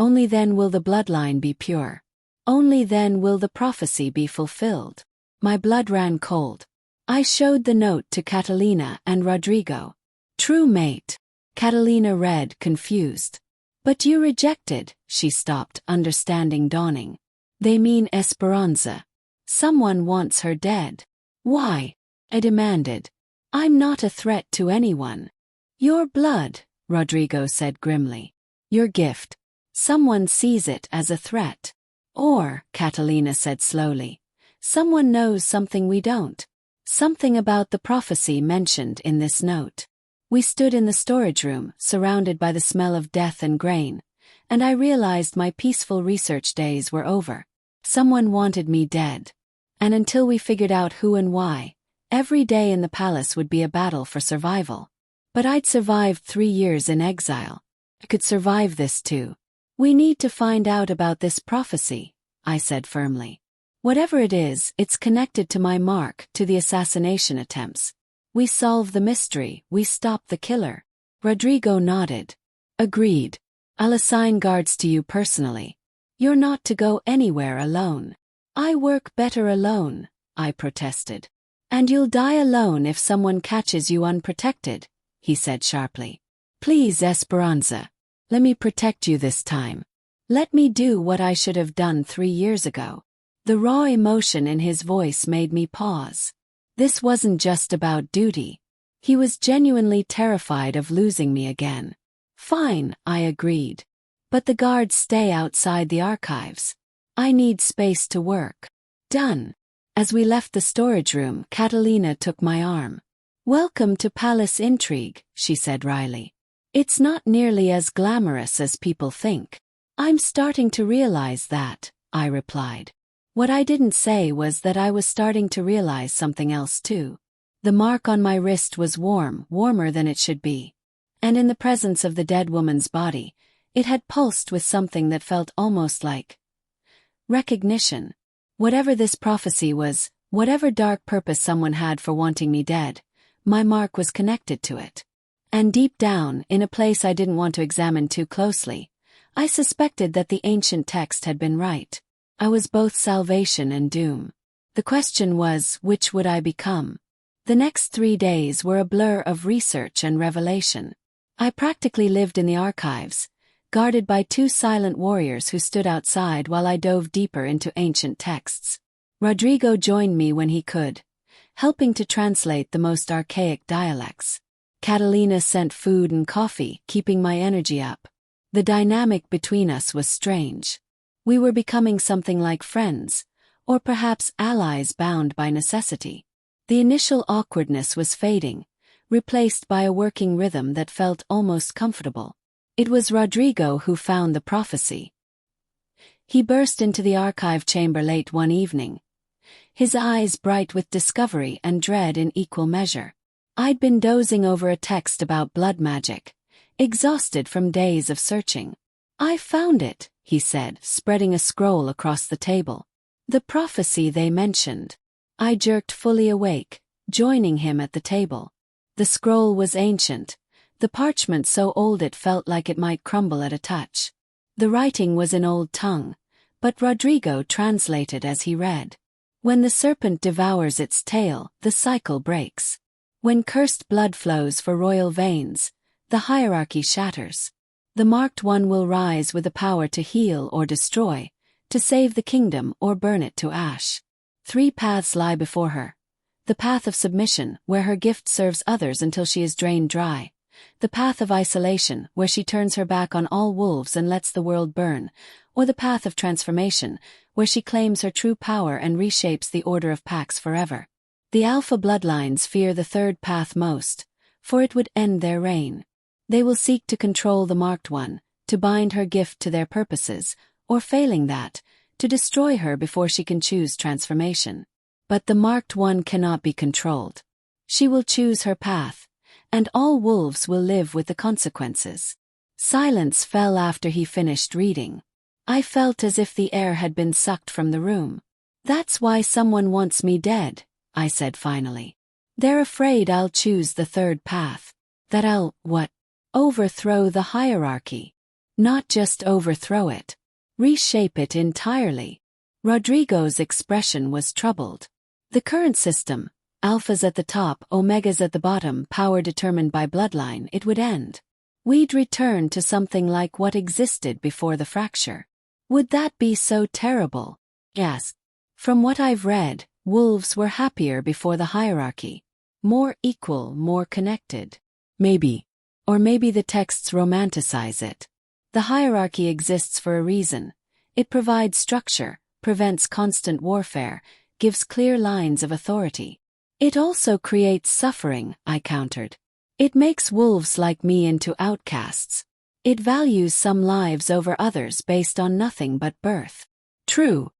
Only then will the bloodline be pure. Only then will the prophecy be fulfilled." My blood ran cold. I showed the note to Catalina and Rodrigo. "True mate," Catalina read, confused. "But you rejected," she stopped, understanding dawning. "They mean Esperanza. Someone wants her dead." "Why?" I demanded. "I'm not a threat to anyone." "Your blood," Rodrigo said grimly. "Your gift. Someone sees it as a threat." "Or," Catalina said slowly, "someone knows something we don't. Something about the prophecy mentioned in this note." We stood in the storage room, surrounded by the smell of death and grain, and I realized my peaceful research days were over. Someone wanted me dead. And until we figured out who and why, every day in the palace would be a battle for survival. But I'd survived 3 years in exile. I could survive this too. "We need to find out about this prophecy," I said firmly. "Whatever it is, it's connected to my mark, to the assassination attempts. We solve the mystery, we stop the killer. Rodrigo nodded. Agreed. I'll assign guards to you personally. You're not to go anywhere alone. I work better alone, I protested. And you'll die alone if someone catches you unprotected, he said sharply. Please, Esperanza. Let me protect you this time. Let me do what I should have done 3 years ago. The raw emotion in his voice made me pause. This wasn't just about duty. He was genuinely terrified of losing me again. Fine, I agreed. But the guards stay outside the archives. I need space to work. Done. As we left the storage room, Catalina took my arm. Welcome to Palace Intrigue, she said wryly. It's not nearly as glamorous as people think. I'm starting to realize that, I replied. What I didn't say was that I was starting to realize something else too. The mark on my wrist was warm, warmer than it should be. And in the presence of the dead woman's body, it had pulsed with something that felt almost like recognition. Whatever this prophecy was, whatever dark purpose someone had for wanting me dead, my mark was connected to it. And deep down, in a place I didn't want to examine too closely, I suspected that the ancient text had been right. I was both salvation and doom. The question was, which would I become? The next 3 days were a blur of research and revelation. I practically lived in the archives, guarded by 2 silent warriors who stood outside while I dove deeper into ancient texts. Rodrigo joined me when he could, helping to translate the most archaic dialects. Catalina sent food and coffee, keeping my energy up. The dynamic between us was strange. We were becoming something like friends, or perhaps allies bound by necessity. The initial awkwardness was fading, replaced by a working rhythm that felt almost comfortable. It was Rodrigo who found the prophecy. He burst into the archive chamber late one evening, his eyes bright with discovery and dread in equal measure. I'd been dozing over a text about blood magic, exhausted from days of searching. I found it, he said, spreading a scroll across the table. The prophecy they mentioned. I jerked fully awake, joining him at the table. The scroll was ancient, the parchment so old it felt like it might crumble at a touch. The writing was in old tongue, but Rodrigo translated as he read. When the serpent devours its tail, the cycle breaks. When cursed blood flows for royal veins, the hierarchy shatters. The marked one will rise with the power to heal or destroy, to save the kingdom or burn it to ash. 3 paths lie before her. The path of submission, where her gift serves others until she is drained dry. The path of isolation, where she turns her back on all wolves and lets the world burn. Or the path of transformation, where she claims her true power and reshapes the order of packs forever. The Alpha bloodlines fear the 3rd path most, for it would end their reign. They will seek to control the marked one, to bind her gift to their purposes, or failing that, to destroy her before she can choose transformation. But the marked one cannot be controlled. She will choose her path, and all wolves will live with the consequences. Silence fell after he finished reading. I felt as if the air had been sucked from the room. That's why someone wants me dead, I said finally. They're afraid I'll choose the 3rd path. That I'll, overthrow the hierarchy. Not just overthrow it. Reshape it entirely. Rodrigo's expression was troubled. The current system, alphas at the top, omegas at the bottom, power determined by bloodline, it would end. We'd return to something like what existed before the fracture. Would that be so terrible? Yes. From what I've read, wolves were happier before the hierarchy. More equal, more connected. Maybe. Or maybe the texts romanticize it. The hierarchy exists for a reason. It provides structure, prevents constant warfare, gives clear lines of authority. It also creates suffering, I countered. It makes wolves like me into outcasts. It values some lives over others based on nothing but birth. True.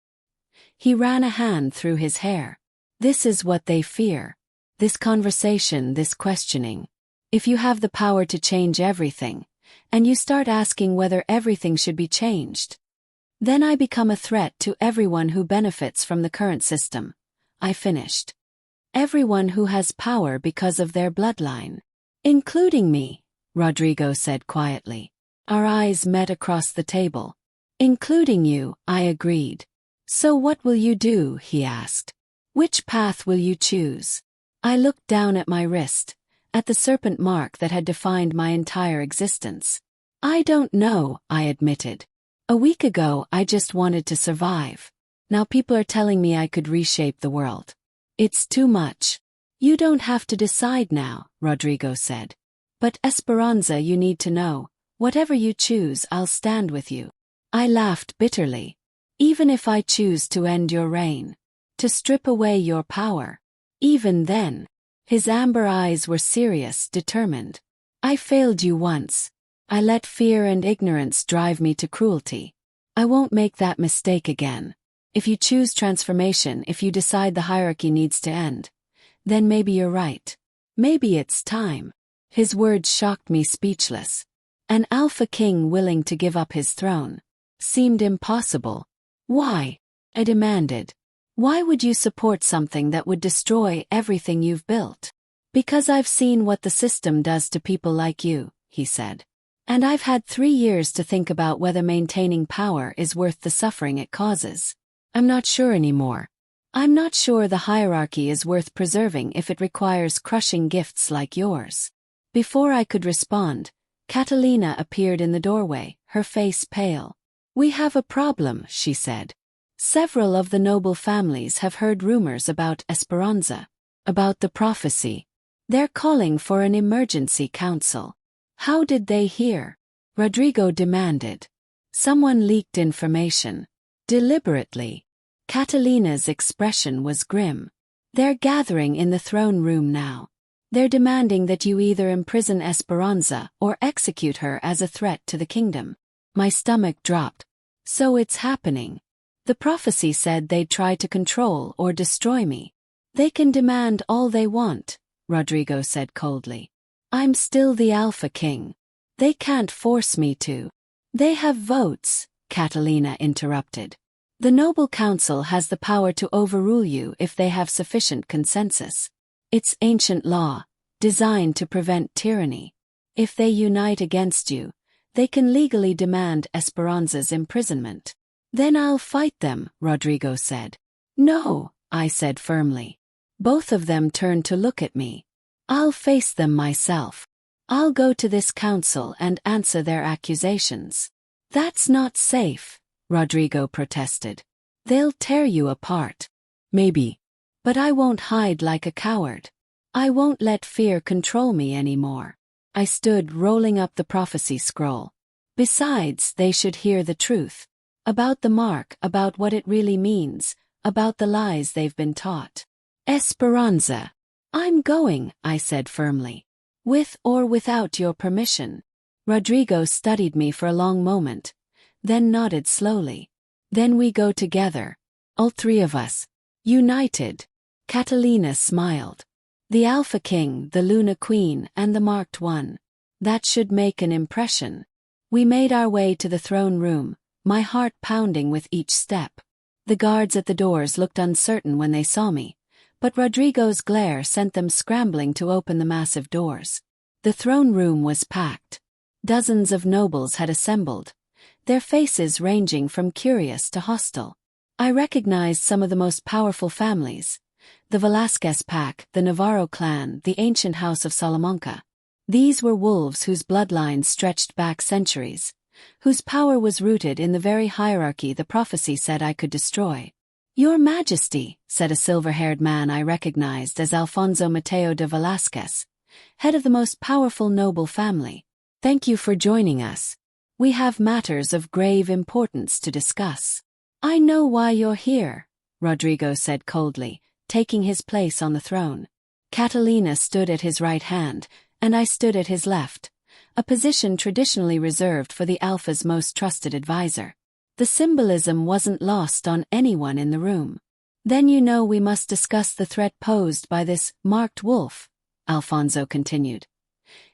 He ran a hand through his hair. This is what they fear. This conversation, this questioning. If you have the power to change everything, and you start asking whether everything should be changed, then I become a threat to everyone who benefits from the current system. I finished. Everyone who has power because of their bloodline. Including me, Rodrigo said quietly. Our eyes met across the table. Including you, I agreed. So what will you do, he asked. Which path will you choose? I looked down at my wrist, at the serpent mark that had defined my entire existence. I don't know, I admitted. A week ago I just wanted to survive. Now people are telling me I could reshape the world. It's too much. You don't have to decide now, Rodrigo said. But Esperanza, you need to know, whatever you choose, I'll stand with you. I laughed bitterly. Even if I choose to end your reign, to strip away your power, even then. His amber eyes were serious, determined. I failed you once. I let fear and ignorance drive me to cruelty. I won't make that mistake again. If you choose transformation, if you decide the hierarchy needs to end, then maybe you're right. Maybe it's time. His words shocked me speechless. An alpha king willing to give up his throne seemed impossible. Why? I demanded. Why would you support something that would destroy everything you've built? Because I've seen what the system does to people like you, he said. And I've had 3 years to think about whether maintaining power is worth the suffering it causes. I'm not sure anymore. I'm not sure the hierarchy is worth preserving if it requires crushing gifts like yours. Before I could respond, Catalina appeared in the doorway, her face pale. We have a problem, she said. Several of the noble families have heard rumors about Esperanza, about the prophecy. They're calling for an emergency council. How did they hear? Rodrigo demanded. Someone leaked information. Deliberately. Catalina's expression was grim. They're gathering in the throne room now. They're demanding that you either imprison Esperanza or execute her as a threat to the kingdom. My stomach dropped. So it's happening. The prophecy said they'd try to control or destroy me. They can demand all they want, Rodrigo said coldly. I'm still the Alpha King. They can't force me to. They have votes, Catalina interrupted. The Noble Council has the power to overrule you if they have sufficient consensus. It's ancient law, designed to prevent tyranny. If they unite against you, they can legally demand Esperanza's imprisonment. Then I'll fight them, Rodrigo said. No, I said firmly. Both of them turned to look at me. I'll face them myself. I'll go to this council and answer their accusations. That's not safe, Rodrigo protested. They'll tear you apart. Maybe. But I won't hide like a coward. I won't let fear control me anymore. I stood rolling up the prophecy scroll. Besides, they should hear the truth. About the mark, about what it really means, about the lies they've been taught. Esperanza. I'm going, I said firmly. With or without your permission. Rodrigo studied me for a long moment, then nodded slowly. Then we go together. All 3 of us. United. Catalina smiled. The Alpha King, the Luna Queen, and the Marked One. That should make an impression. We made our way to the throne room, my heart pounding with each step. The guards at the doors looked uncertain when they saw me, but Rodrigo's glare sent them scrambling to open the massive doors. The throne room was packed. Dozens of nobles had assembled, their faces ranging from curious to hostile. I recognized some of the most powerful families. The Velasquez pack, the Navarro clan, the ancient house of Salamanca. These were wolves whose bloodlines stretched back centuries, whose power was rooted in the very hierarchy the prophecy said I could destroy. Your Majesty, said a silver-haired man I recognized as Alfonso Mateo de Velasquez, head of the most powerful noble family. Thank you for joining us. We have matters of grave importance to discuss. I know why you're here, Rodrigo said coldly, taking his place on the throne. Catalina stood at his right hand, and I stood at his left, a position traditionally reserved for the Alpha's most trusted advisor. The symbolism wasn't lost on anyone in the room. Then you know we must discuss the threat posed by this marked wolf, Alfonso continued,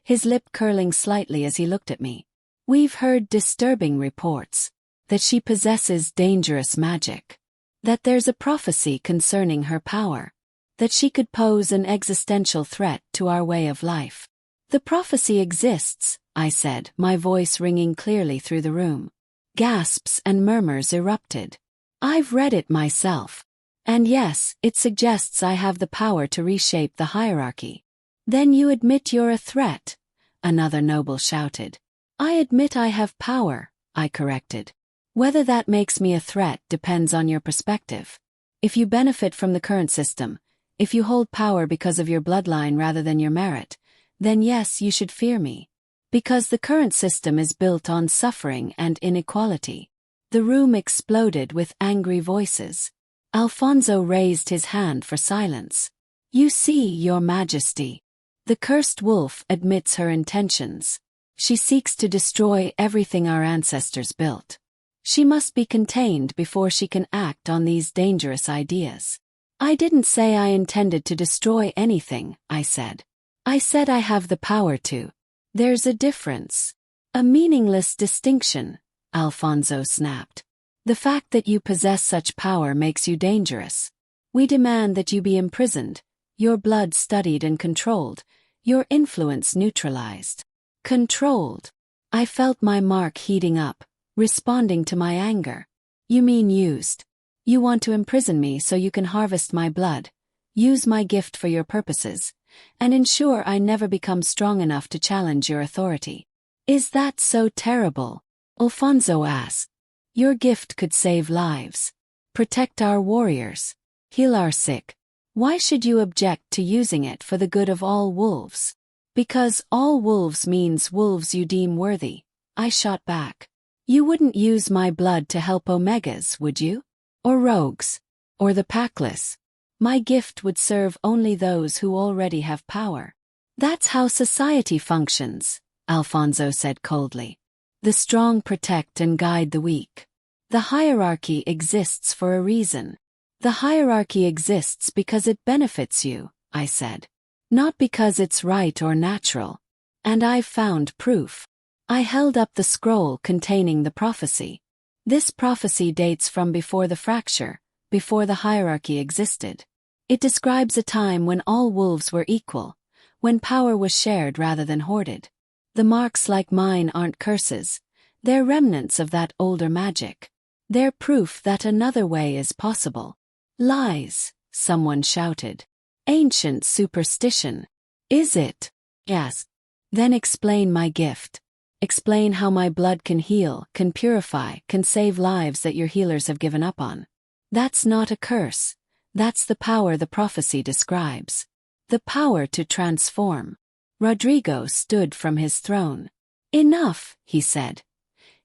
his lip curling slightly as he looked at me. We've heard disturbing reports that she possesses dangerous magic, that there's a prophecy concerning her power. that she could pose an existential threat to our way of life. The prophecy exists, I said, my voice ringing clearly through the room. Gasps and murmurs erupted. I've read it myself. And yes, it suggests I have the power to reshape the hierarchy. Then you admit you're a threat, another noble shouted. I admit I have power, I corrected. Whether that makes me a threat depends on your perspective. If you benefit from the current system, if you hold power because of your bloodline rather than your merit, then yes, you should fear me. Because the current system is built on suffering and inequality. The room exploded with angry voices. Alfonso raised his hand for silence. You see, Your Majesty. The cursed wolf admits her intentions. She seeks to destroy everything our ancestors built. She must be contained before she can act on these dangerous ideas. I didn't say I intended to destroy anything, I said. I said I have the power to. There's a difference. A meaningless distinction, Alfonso snapped. The fact that you possess such power makes you dangerous. We demand that you be imprisoned, your blood studied and controlled, your influence neutralized. Controlled. I felt my mark heating up, responding to my anger. You mean used. You want to imprison me so you can harvest my blood, use my gift for your purposes, and ensure I never become strong enough to challenge your authority. Is that so terrible? Alfonso asked. Your gift could save lives, protect our warriors, heal our sick. Why should you object to using it for the good of all wolves? Because all wolves means wolves you deem worthy, I shot back. You wouldn't use my blood to help Omegas, would you? Or rogues? Or the packless? My gift would serve only those who already have power. That's how society functions, Alfonso said coldly. The strong protect and guide the weak. The hierarchy exists for a reason. The hierarchy exists because it benefits you, I said. Not because it's right or natural. And I've found proof. I held up the scroll containing the prophecy. This prophecy dates from before the fracture, before the hierarchy existed. It describes a time when all wolves were equal, when power was shared rather than hoarded. The marks like mine aren't curses. They're remnants of that older magic. They're proof that another way is possible. Lies, someone shouted. Ancient superstition. Is it? Yes. Then explain my gift. Explain how my blood can heal, can purify, can save lives that your healers have given up on. That's not a curse. That's the power the prophecy describes. The power to transform. Rodrigo stood from his throne. Enough, he said.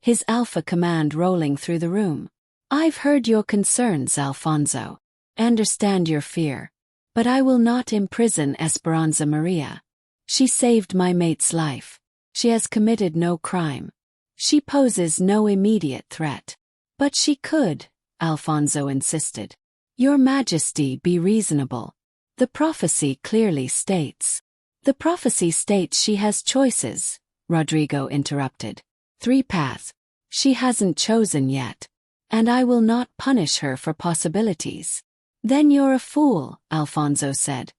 His alpha command rolling through the room. I've heard your concerns, Alfonso. Understand your fear. But I will not imprison Esperanza Maria. She saved my mate's life. She has committed no crime. She poses no immediate threat. But she could, Alfonso insisted. Your Majesty, be reasonable. The prophecy clearly states. The prophecy states she has choices, Rodrigo interrupted. 3 paths. She hasn't chosen yet. And I will not punish her for possibilities. Then you're a fool, Alfonso said.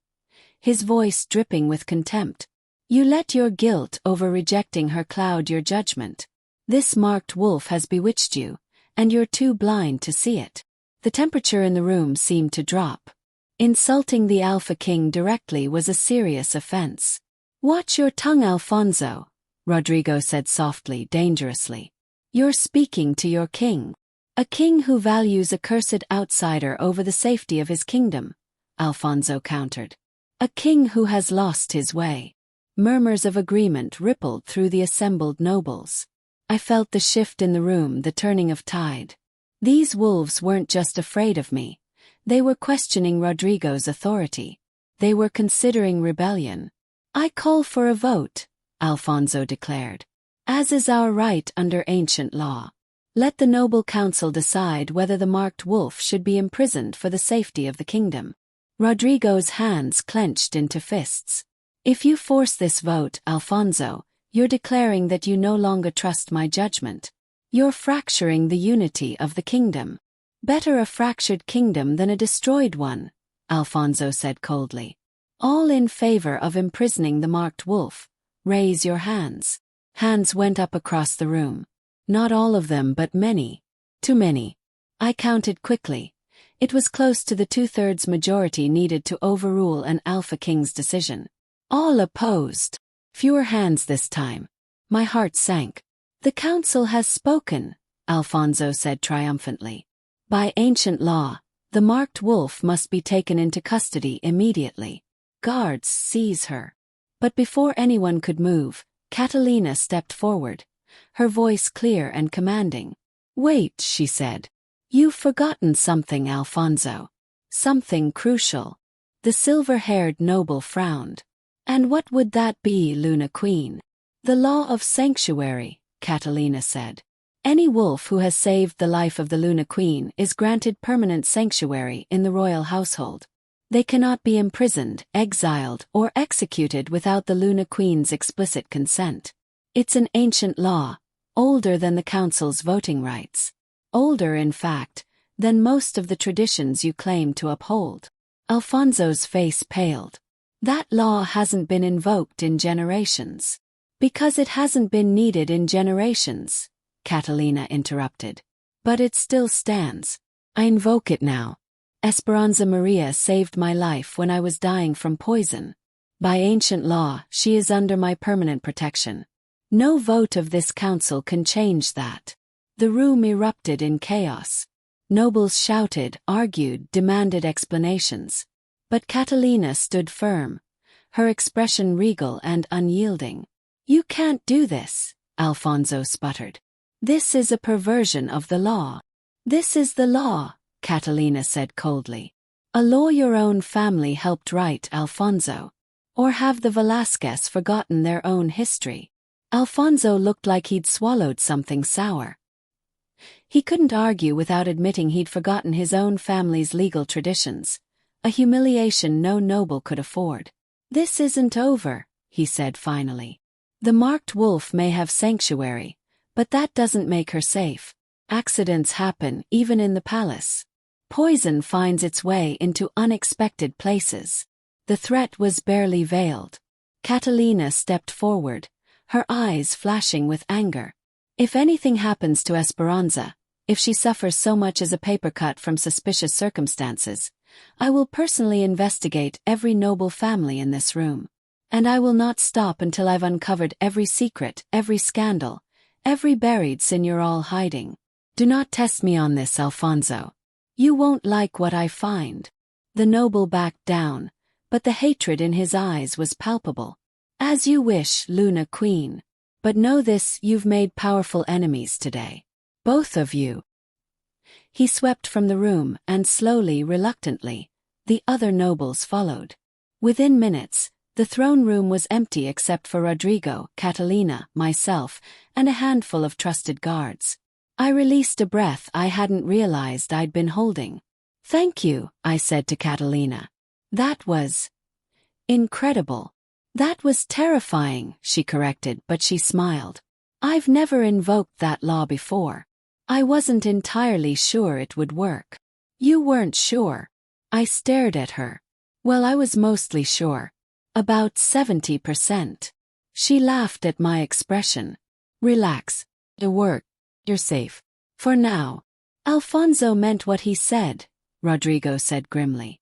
His voice dripping with contempt. You let your guilt over rejecting her cloud your judgment. This marked wolf has bewitched you, and you're too blind to see it. The temperature in the room seemed to drop. Insulting the Alpha King directly was a serious offense. Watch your tongue, Alfonso, Rodrigo said softly, dangerously. You're speaking to your king. A king who values a cursed outsider over the safety of his kingdom, Alfonso countered. A king who has lost his way. Murmurs of agreement rippled through the assembled nobles. I felt the shift in the room, the turning of tide. These wolves weren't just afraid of me. They were questioning Rodrigo's authority. They were considering rebellion. I call for a vote, Alfonso declared. As is our right under ancient law. Let the noble council decide whether the marked wolf should be imprisoned for the safety of the kingdom. Rodrigo's hands clenched into fists. If you force this vote, Alfonso, you're declaring that you no longer trust my judgment. You're fracturing the unity of the kingdom. Better a fractured kingdom than a destroyed one, Alfonso said coldly. All in favor of imprisoning the marked wolf, raise your hands. Hands went up across the room. Not all of them, but many. Too many. I counted quickly. It was close to the 2/3 majority needed to overrule an Alpha King's decision. All opposed. Fewer hands this time. My heart sank. The council has spoken, Alfonso said triumphantly. By ancient law, the marked wolf must be taken into custody immediately. Guards, seize her. But before anyone could move, Catalina stepped forward, her voice clear and commanding. Wait, she said. You've forgotten something, Alfonso. Something crucial. The silver-haired noble frowned. And what would that be, Luna Queen? The law of sanctuary, Catalina said. Any wolf who has saved the life of the Luna Queen is granted permanent sanctuary in the royal household. They cannot be imprisoned, exiled, or executed without the Luna Queen's explicit consent. It's an ancient law, older than the council's voting rights. Older, in fact, than most of the traditions you claim to uphold. Alfonso's face paled. That law hasn't been invoked in generations. Because it hasn't been needed in generations, Catalina interrupted. But it still stands. I invoke it now. Esperanza Maria saved my life when I was dying from poison. By ancient law, she is under my permanent protection. No vote of this council can change that. The room erupted in chaos. Nobles shouted, argued, demanded explanations. But Catalina stood firm, her expression regal and unyielding. You can't do this, Alfonso sputtered. This is a perversion of the law. This is the law, Catalina said coldly. A law your own family helped write, Alfonso. Or have the Velasquez forgotten their own history? Alfonso looked like he'd swallowed something sour. He couldn't argue without admitting he'd forgotten his own family's legal traditions, a humiliation no noble could afford. This isn't over, he said finally. The marked wolf may have sanctuary, but that doesn't make her safe. Accidents happen even in the palace. Poison finds its way into unexpected places. The threat was barely veiled. Catalina stepped forward, her eyes flashing with anger. If anything happens to Esperanza, if she suffers so much as a paper cut from suspicious circumstances, I will personally investigate every noble family in this room. And I will not stop until I've uncovered every secret, every scandal, every buried sin you're all hiding. Do not test me on this, Alfonso. You won't like what I find. The noble backed down, but the hatred in his eyes was palpable. As you wish, Luna Queen. But know this, you've made powerful enemies today. Both of you. He swept from the room, and slowly, reluctantly, the other nobles followed. Within minutes, the throne room was empty except for Rodrigo, Catalina, myself, and a handful of trusted guards. I released a breath I hadn't realized I'd been holding. Thank you, I said to Catalina. That was incredible. That was terrifying, she corrected, but she smiled. I've never invoked that law before. I wasn't entirely sure it would work. You weren't sure. I stared at her. Well, I was mostly sure. About 70%. She laughed at my expression. Relax. It'll work. You're safe. For now. Alfonso meant what he said, Rodrigo said grimly.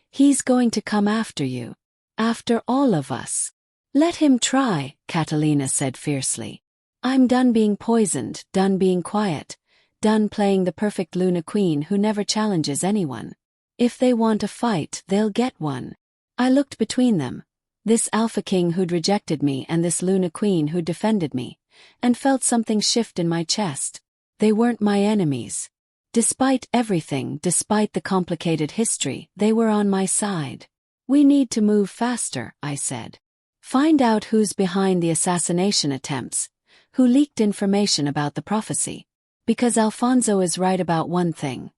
He's going to come after you. After all of us. Let him try, Catalina said fiercely. I'm done being poisoned, done being quiet, done playing the perfect Luna Queen who never challenges anyone. If they want a fight, they'll get one. I looked between them, this Alpha King who'd rejected me and this Luna Queen who'd defended me, and felt something shift in my chest. They weren't my enemies. Despite everything, despite the complicated history, they were on my side. We need to move faster, I said. Find out who's behind the assassination attempts, who leaked information about the prophecy. Because Alfonso is right about one thing.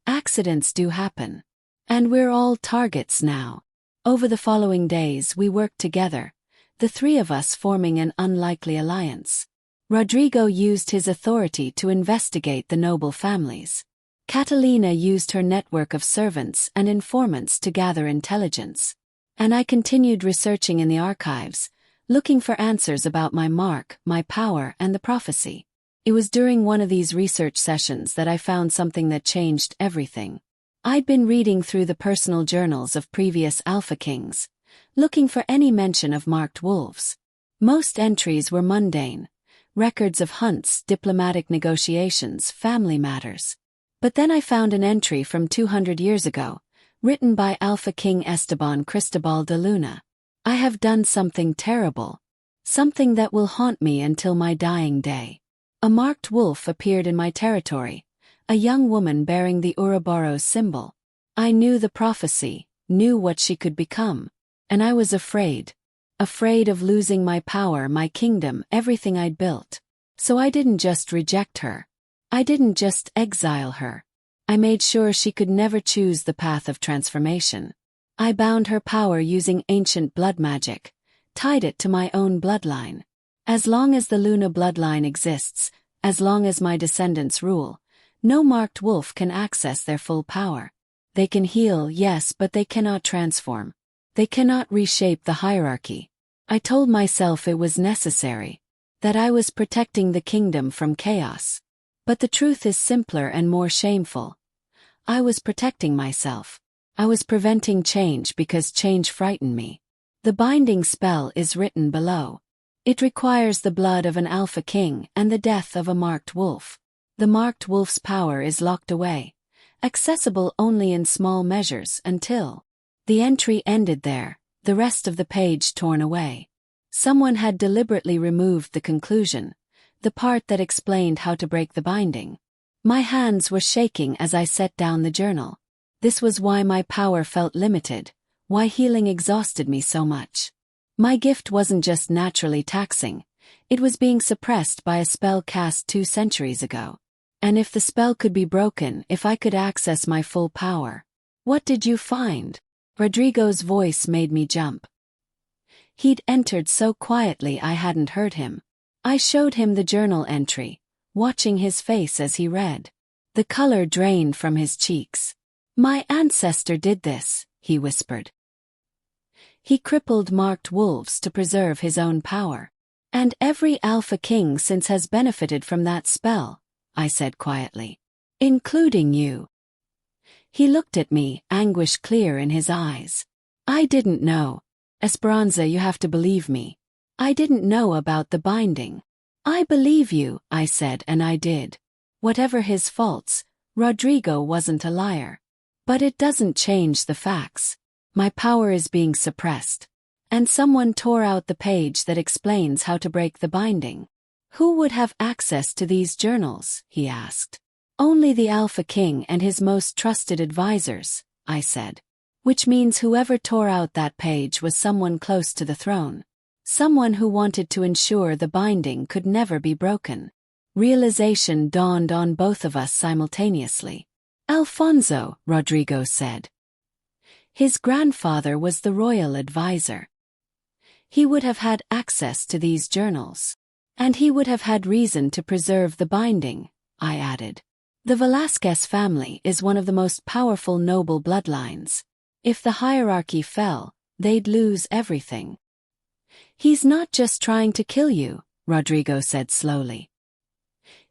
Accidents do happen. And we're all targets now. Over the following days we worked together, the three of us forming an unlikely alliance. Rodrigo used his authority to investigate the noble families. Catalina used her network of servants and informants to gather intelligence. And I continued researching in the archives, looking for answers about my mark, my power, and the prophecy. It was during one of these research sessions that I found something that changed everything. I'd been reading through the personal journals of previous Alpha Kings, looking for any mention of marked wolves. Most entries were mundane, records of hunts, diplomatic negotiations, family matters. But then I found an entry from 200 years ago, written by Alpha King Esteban Cristobal de Luna. I have done something terrible. Something that will haunt me until my dying day. A marked wolf appeared in my territory, a young woman bearing the Ouroboros symbol. I knew the prophecy, knew what she could become. And I was afraid. Afraid of losing my power, my kingdom, everything I'd built. So I didn't just reject her. I didn't just exile her. I made sure she could never choose the path of transformation. I bound her power using ancient blood magic, tied it to my own bloodline. As long as the Luna bloodline exists, as long as my descendants rule, no marked wolf can access their full power. They can heal, yes, but they cannot transform. They cannot reshape the hierarchy. I told myself it was necessary, that I was protecting the kingdom from chaos. But the truth is simpler and more shameful. I was protecting myself. I was preventing change because change frightened me. The binding spell is written below. It requires the blood of an Alpha King and the death of a marked wolf. The marked wolf's power is locked away, accessible only in small measures until... The entry ended there, the rest of the page torn away. Someone had deliberately removed the conclusion, the part that explained how to break the binding. My hands were shaking as I set down the journal. This was why my power felt limited, why healing exhausted me so much. My gift wasn't just naturally taxing, it was being suppressed by a spell cast 2 centuries ago. And if the spell could be broken, if I could access my full power. What did you find? Rodrigo's voice made me jump. He'd entered so quietly I hadn't heard him. I showed him the journal entry, watching his face as he read. The color drained from his cheeks. My ancestor did this, he whispered. He crippled marked wolves to preserve his own power. And every Alpha King since has benefited from that spell, I said quietly. Including you. He looked at me, anguish clear in his eyes. I didn't know. Esperanza, you have to believe me. I didn't know about the binding. I believe you, I said, and I did. Whatever his faults, Rodrigo wasn't a liar. But it doesn't change the facts. My power is being suppressed. And someone tore out the page that explains how to break the binding. Who would have access to these journals? He asked. Only the Alpha King and his most trusted advisors, I said. Which means whoever tore out that page was someone close to the throne. Someone who wanted to ensure the binding could never be broken. Realization dawned on both of us simultaneously. Alfonso, Rodrigo said. His grandfather was the royal advisor. He would have had access to these journals. And he would have had reason to preserve the binding, I added. The Velasquez family is one of the most powerful noble bloodlines. If the hierarchy fell, they'd lose everything. He's not just trying to kill you, Rodrigo said slowly.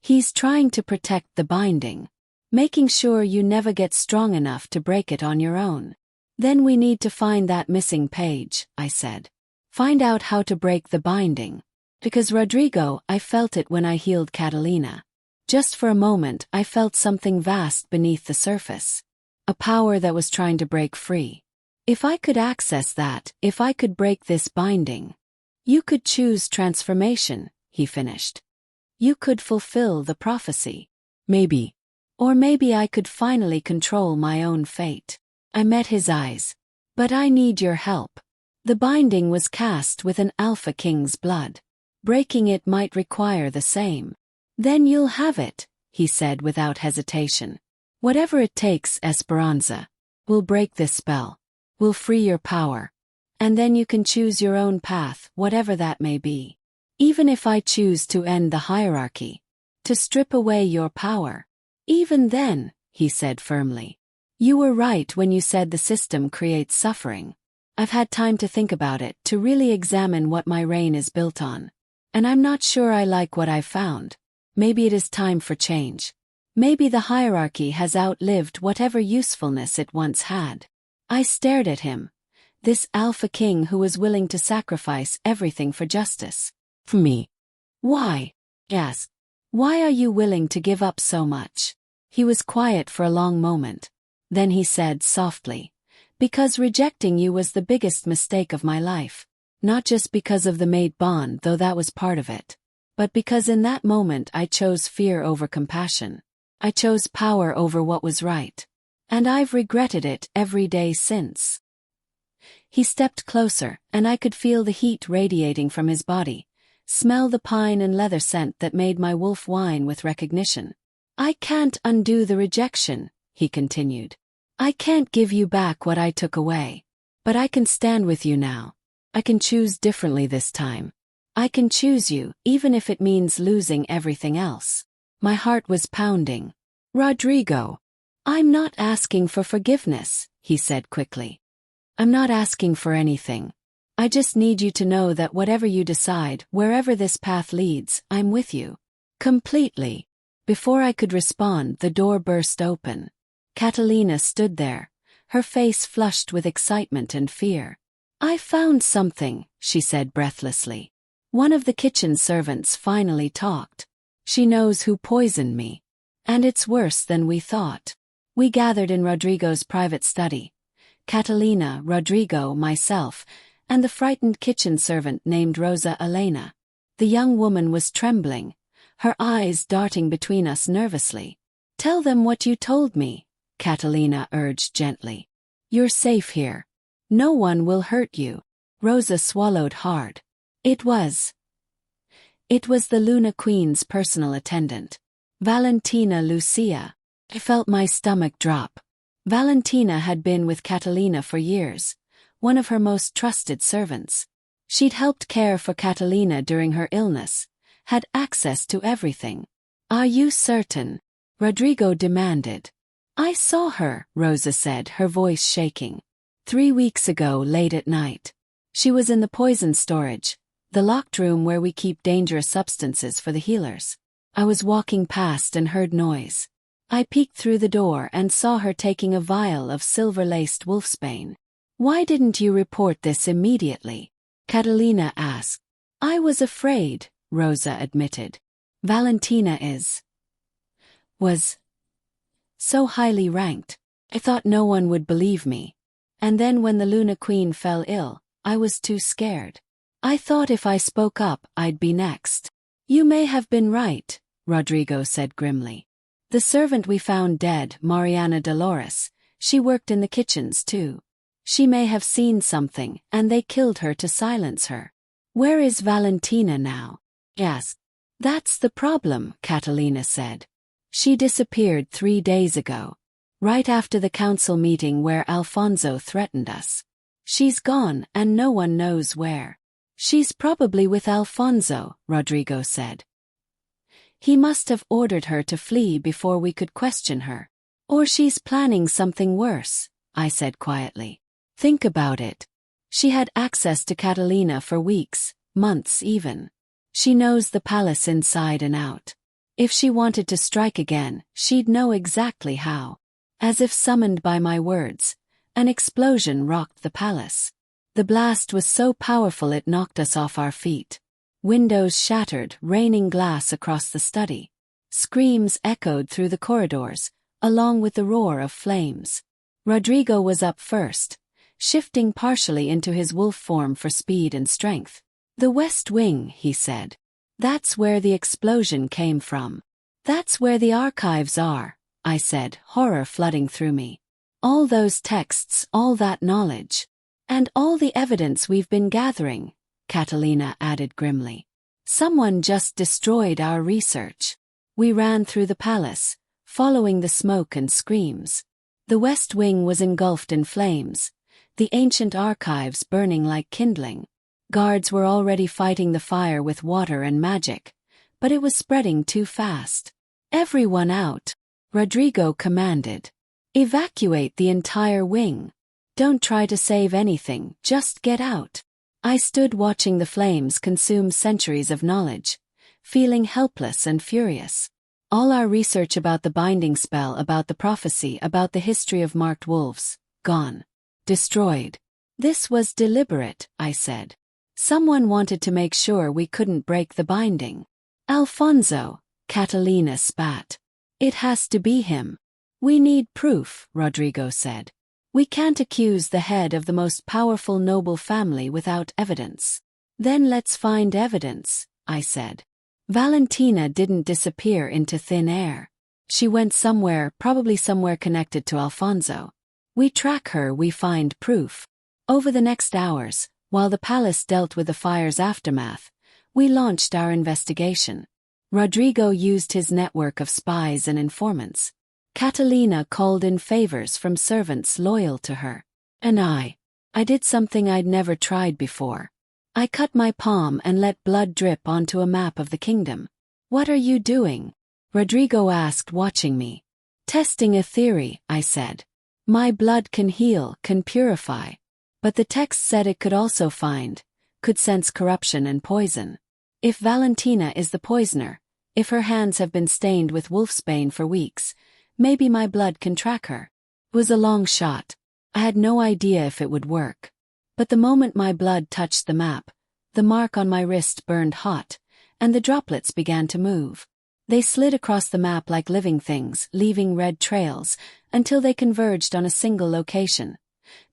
He's trying to protect the binding, making sure you never get strong enough to break it on your own. Then we need to find that missing page, I said. Find out how to break the binding. Because Rodrigo, I felt it when I healed Catalina. Just for a moment I felt something vast beneath the surface. A power that was trying to break free. If I could access that, if I could break this binding. You could choose transformation, he finished. You could fulfill the prophecy. Maybe. Or maybe I could finally control my own fate. I met his eyes. But I need your help. The binding was cast with an Alpha King's blood. Breaking it might require the same. Then you'll have it, he said without hesitation. Whatever it takes, Esperanza. We'll break this spell. We'll free your power. And then you can choose your own path, whatever that may be. Even if I choose to end the hierarchy. To strip away your power. Even then, he said firmly. You were right when you said the system creates suffering. I've had time to think about it, to really examine what my reign is built on. And I'm not sure I like what I've found. Maybe it is time for change. Maybe the hierarchy has outlived whatever usefulness it once had. I stared at him. This alpha king who was willing to sacrifice everything for justice. For me. Why? I asked. Why are you willing to give up so much? He was quiet for a long moment. Then he said softly, because rejecting you was the biggest mistake of my life. Not just because of the maid bond, though that was part of it. But because in that moment I chose fear over compassion. I chose power over what was right. And I've regretted it every day since. He stepped closer, and I could feel the heat radiating from his body, smell the pine and leather scent that made my wolf whine with recognition. I can't undo the rejection, he continued. I can't give you back what I took away. But I can stand with you now. I can choose differently this time. I can choose you, even if it means losing everything else. My heart was pounding. Rodrigo. I'm not asking for forgiveness, he said quickly. I'm not asking for anything. I just need you to know that whatever you decide, wherever this path leads, I'm with you. Completely. Before I could respond, the door burst open. Catalina stood there, her face flushed with excitement and fear. I found something, she said breathlessly. One of the kitchen servants finally talked. She knows who poisoned me. And it's worse than we thought. We gathered in Rodrigo's private study. Catalina, Rodrigo, myself, and the frightened kitchen servant named Rosa Elena. The young woman was trembling, her eyes darting between us nervously. Tell them what you told me, Catalina urged gently. You're safe here. No one will hurt you. Rosa swallowed hard. It was the Luna Queen's personal attendant. Valentina Lucia. I felt my stomach drop. Valentina had been with Catalina for years, one of her most trusted servants. She'd helped care for Catalina during her illness, had access to everything. Are you certain? Rodrigo demanded. I saw her, Rosa said, her voice shaking. 3 weeks ago, late at night. She was in the poison storage, the locked room where we keep dangerous substances for the healers. I was walking past and heard noise. I peeked through the door and saw her taking a vial of silver-laced wolfsbane. Why didn't you report this immediately? Catalina asked. I was afraid, Rosa admitted. Valentina was so highly ranked. I thought no one would believe me. And then when the Luna Queen fell ill, I was too scared. I thought if I spoke up, I'd be next. You may have been right, Rodrigo said grimly. The servant we found dead, Mariana Dolores, she worked in the kitchens too. She may have seen something, and they killed her to silence her. Where is Valentina now? I asked. That's the problem, Catalina said. She disappeared 3 days ago, right after the council meeting where Alfonso threatened us. She's gone, and no one knows where. She's probably with Alfonso, Rodrigo said. He must have ordered her to flee before we could question her. Or she's planning something worse, I said quietly. Think about it. She had access to Catalina for weeks, months even. She knows the palace inside and out. If she wanted to strike again, she'd know exactly how. As if summoned by my words, an explosion rocked the palace. The blast was so powerful it knocked us off our feet. Windows shattered, raining glass across the study. Screams echoed through the corridors, along with the roar of flames. Rodrigo was up first, shifting partially into his wolf form for speed and strength. The West Wing, he said. That's where the explosion came from. That's where the archives are, I said, horror flooding through me. All those texts, all that knowledge. And all the evidence we've been gathering, Catalina added grimly. Someone just destroyed our research. We ran through the palace, following the smoke and screams. The West Wing was engulfed in flames, the ancient archives burning like kindling. Guards were already fighting the fire with water and magic, but it was spreading too fast. Everyone out. Rodrigo commanded. Evacuate the entire wing. Don't try to save anything, just get out. I stood watching the flames consume centuries of knowledge, feeling helpless and furious. All our research about the binding spell, about the prophecy, about the history of marked wolves, gone. Destroyed. This was deliberate, I said. Someone wanted to make sure we couldn't break the binding. Alfonso, Catalina spat. It has to be him. We need proof, Rodrigo said. We can't accuse the head of the most powerful noble family without evidence. Then let's find evidence, I said. Valentina didn't disappear into thin air. She went somewhere, probably somewhere connected to Alfonso. We track her, we find proof. Over the next hours, while the palace dealt with the fire's aftermath, we launched our investigation. Rodrigo used his network of spies and informants. Catalina called in favors from servants loyal to her. And I did something I'd never tried before. I cut my palm and let blood drip onto a map of the kingdom. What are you doing? Rodrigo asked, watching me. Testing a theory, I said. My blood can heal, can purify. But the text said it could also could sense corruption and poison. If Valentina is the poisoner, if her hands have been stained with wolfsbane for weeks, maybe my blood can track her. It was a long shot. I had no idea if it would work. But the moment my blood touched the map, the mark on my wrist burned hot, and the droplets began to move. They slid across the map like living things, leaving red trails, until they converged on a single location.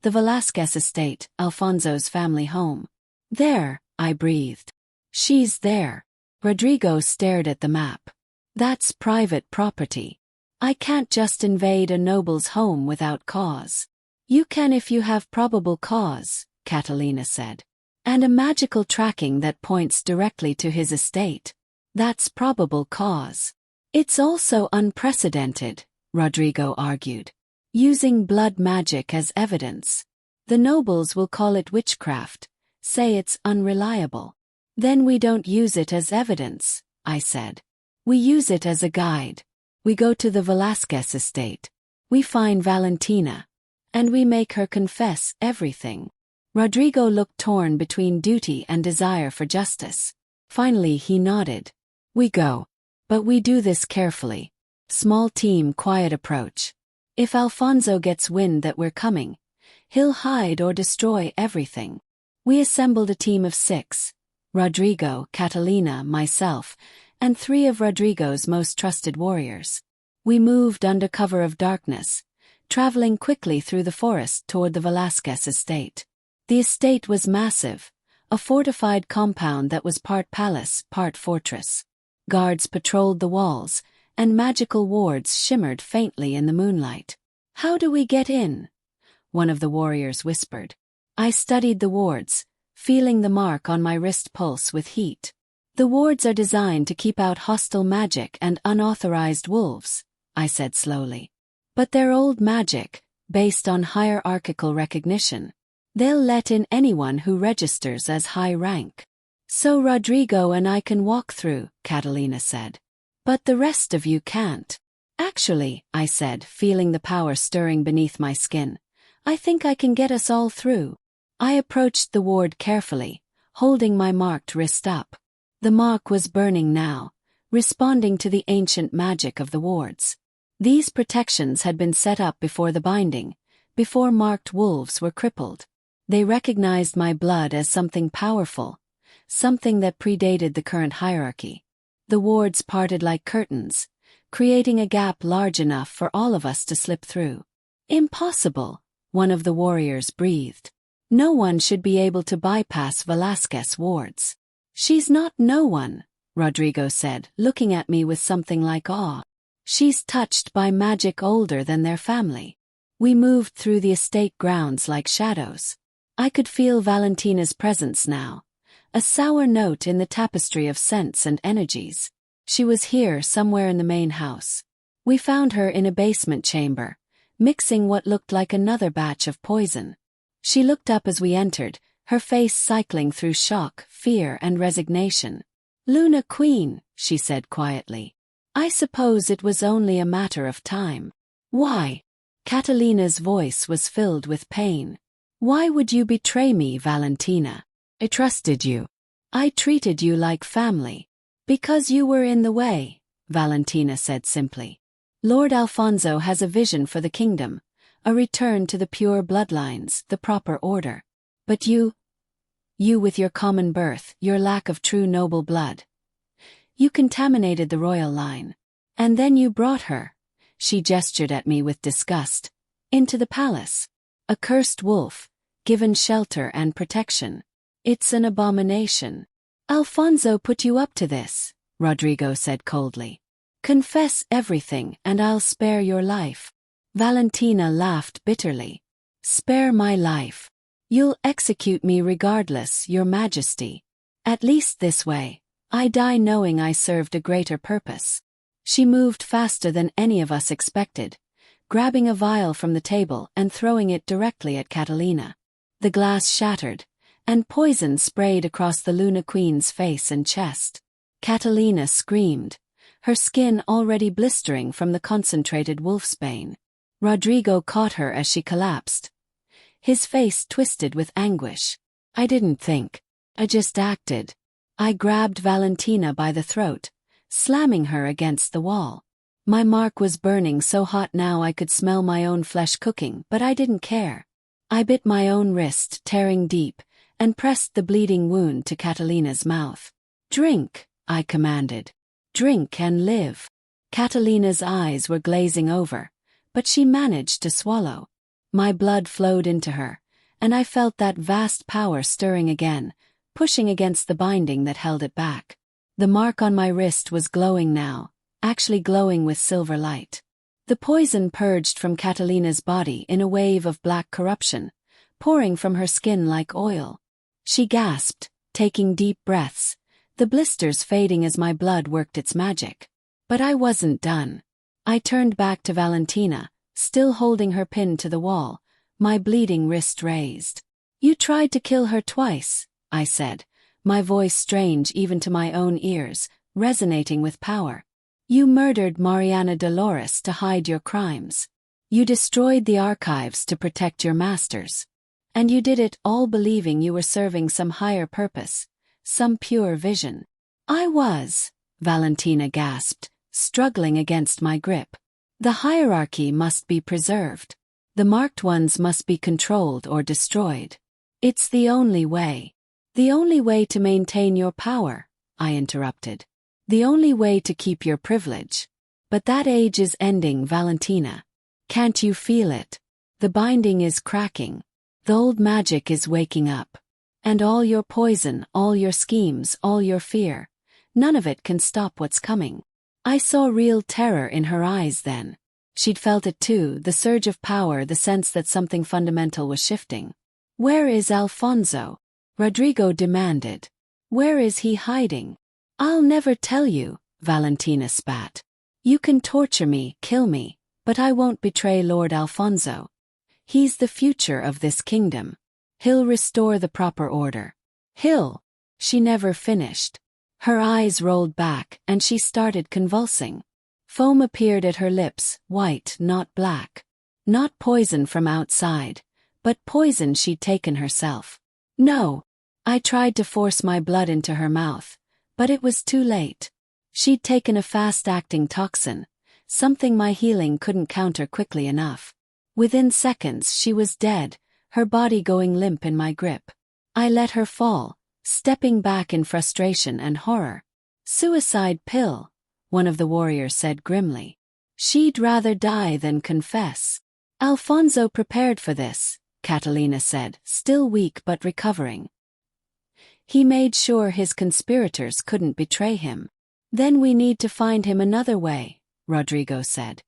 The Velasquez estate, Alfonso's family home. There, I breathed. She's there. Rodrigo stared at the map. That's private property. I can't just invade a noble's home without cause. You can if you have probable cause, Catalina said. And a magical tracking that points directly to his estate. That's probable cause. It's also unprecedented, Rodrigo argued. Using blood magic as evidence. The nobles will call it witchcraft, say it's unreliable. Then we don't use it as evidence, I said. We use it as a guide. We go to the Velasquez estate. We find Valentina. And we make her confess everything. Rodrigo looked torn between duty and desire for justice. Finally he nodded. We go. But we do this carefully. Small team, quiet approach. If Alfonso gets wind that we're coming, he'll hide or destroy everything. We assembled a team of 6. Rodrigo, Catalina, myself, and 3 of Rodrigo's most trusted warriors. We moved under cover of darkness, traveling quickly through the forest toward the Velasquez estate. The estate was massive, a fortified compound that was part palace, part fortress. Guards patrolled the walls, and magical wards shimmered faintly in the moonlight. How do we get in? One of the warriors whispered. I studied the wards, feeling the mark on my wrist pulse with heat. The wards are designed to keep out hostile magic and unauthorized wolves, I said slowly. But they're old magic, based on hierarchical recognition. They'll let in anyone who registers as high rank. So Rodrigo and I can walk through, Catalina said. But the rest of you can't. Actually, I said, feeling the power stirring beneath my skin, I think I can get us all through. I approached the ward carefully, holding my marked wrist up. The mark was burning now, responding to the ancient magic of the wards. These protections had been set up before the binding, before marked wolves were crippled. They recognized my blood as something powerful, something that predated the current hierarchy. The wards parted like curtains, creating a gap large enough for all of us to slip through. Impossible, one of the warriors breathed. No one should be able to bypass Velasquez wards. She's not no one, Rodrigo said, looking at me with something like awe. She's touched by magic older than their family. We moved through the estate grounds like shadows. I could feel Valentina's presence now, a sour note in the tapestry of scents and energies. She was here somewhere in the main house. We found her in a basement chamber, mixing what looked like another batch of poison. She looked up as we entered, her face cycling through shock, fear, and resignation. Luna Queen, she said quietly. I suppose it was only a matter of time. Why? Catalina's voice was filled with pain. Why would you betray me, Valentina? I trusted you. I treated you like family. Because you were in the way, Valentina said simply. Lord Alfonso has a vision for the kingdom, a return to the pure bloodlines, the proper order. But you with your common birth, your lack of true noble blood. You contaminated the royal line. And then you brought her, she gestured at me with disgust, into the palace. A cursed wolf, given shelter and protection. It's an abomination. Alfonso put you up to this, Rodrigo said coldly. Confess everything and I'll spare your life. Valentina laughed bitterly. Spare my life. You'll execute me regardless, Your Majesty. At least this way, I die knowing I served a greater purpose. She moved faster than any of us expected, grabbing a vial from the table and throwing it directly at Catalina. The glass shattered, and poison sprayed across the Luna Queen's face and chest. Catalina screamed, her skin already blistering from the concentrated wolfsbane. Rodrigo caught her as she collapsed. His face twisted with anguish. I didn't think. I just acted. I grabbed Valentina by the throat, slamming her against the wall. My mark was burning so hot now I could smell my own flesh cooking, but I didn't care. I bit my own wrist, tearing deep, and pressed the bleeding wound to Catalina's mouth. Drink, I commanded. Drink and live. Catalina's eyes were glazing over, but she managed to swallow. My blood flowed into her, and I felt that vast power stirring again, pushing against the binding that held it back. The mark on my wrist was glowing now, actually glowing with silver light. The poison purged from Catalina's body in a wave of black corruption, pouring from her skin like oil. She gasped, taking deep breaths, the blisters fading as my blood worked its magic. But I wasn't done. I turned back to Valentina, still holding her pinned to the wall, my bleeding wrist raised. You tried to kill her twice, I said, my voice strange even to my own ears, resonating with power. You murdered Mariana Dolores to hide your crimes. You destroyed the archives to protect your masters. And you did it all believing you were serving some higher purpose, some pure vision. I was, Valentina gasped, struggling against my grip. The hierarchy must be preserved. The marked ones must be controlled or destroyed. It's the only way. The only way to maintain your power, I interrupted. The only way to keep your privilege. But that age is ending, Valentina. Can't you feel it? The binding is cracking. The old magic is waking up. And all your poison, all your schemes, all your fear, none of it can stop what's coming. I saw real terror in her eyes then. She'd felt it too, the surge of power, the sense that something fundamental was shifting. Where is Alfonso? Rodrigo demanded. Where is he hiding? I'll never tell you, Valentina spat. You can torture me, kill me, but I won't betray Lord Alfonso. He's the future of this kingdom. He'll restore the proper order. She never finished. Her eyes rolled back and she started convulsing. Foam appeared at her lips, white, not black. Not poison from outside, but poison she'd taken herself. No. I tried to force my blood into her mouth, but it was too late. She'd taken a fast-acting toxin, something my healing couldn't counter quickly enough. Within seconds she was dead, her body going limp in my grip. I let her fall, stepping back in frustration and horror. Suicide pill, one of the warriors said grimly. She'd rather die than confess. Alfonso prepared for this, Catalina said, still weak but recovering. He made sure his conspirators couldn't betray him. Then we need to find him another way, Rodrigo said.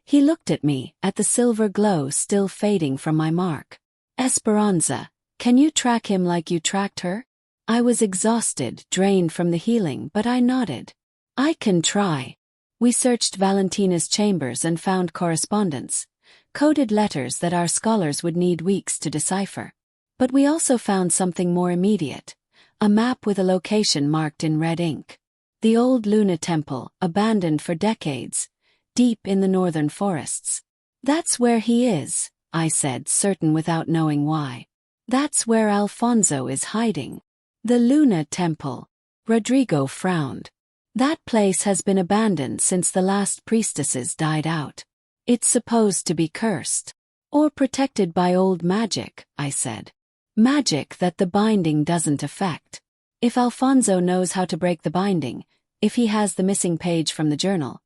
He looked at me, at the silver glow still fading from my mark. Esperanza, can you track him like you tracked her? I was exhausted, drained from the healing, but I nodded. I can try. We searched Valentina's chambers and found correspondence, coded letters that our scholars would need weeks to decipher. But we also found something more immediate, a map with a location marked in red ink. The old Luna temple, abandoned for decades, deep in the northern forests. That's where he is, I said, certain without knowing why. That's where Alfonso is hiding. The Luna temple. Rodrigo frowned. That place has been abandoned since the last priestesses died out. It's supposed to be cursed. Or protected by old magic, I said. Magic that the binding doesn't affect. If Alfonso knows how to break the binding, if he has the missing page from the journal,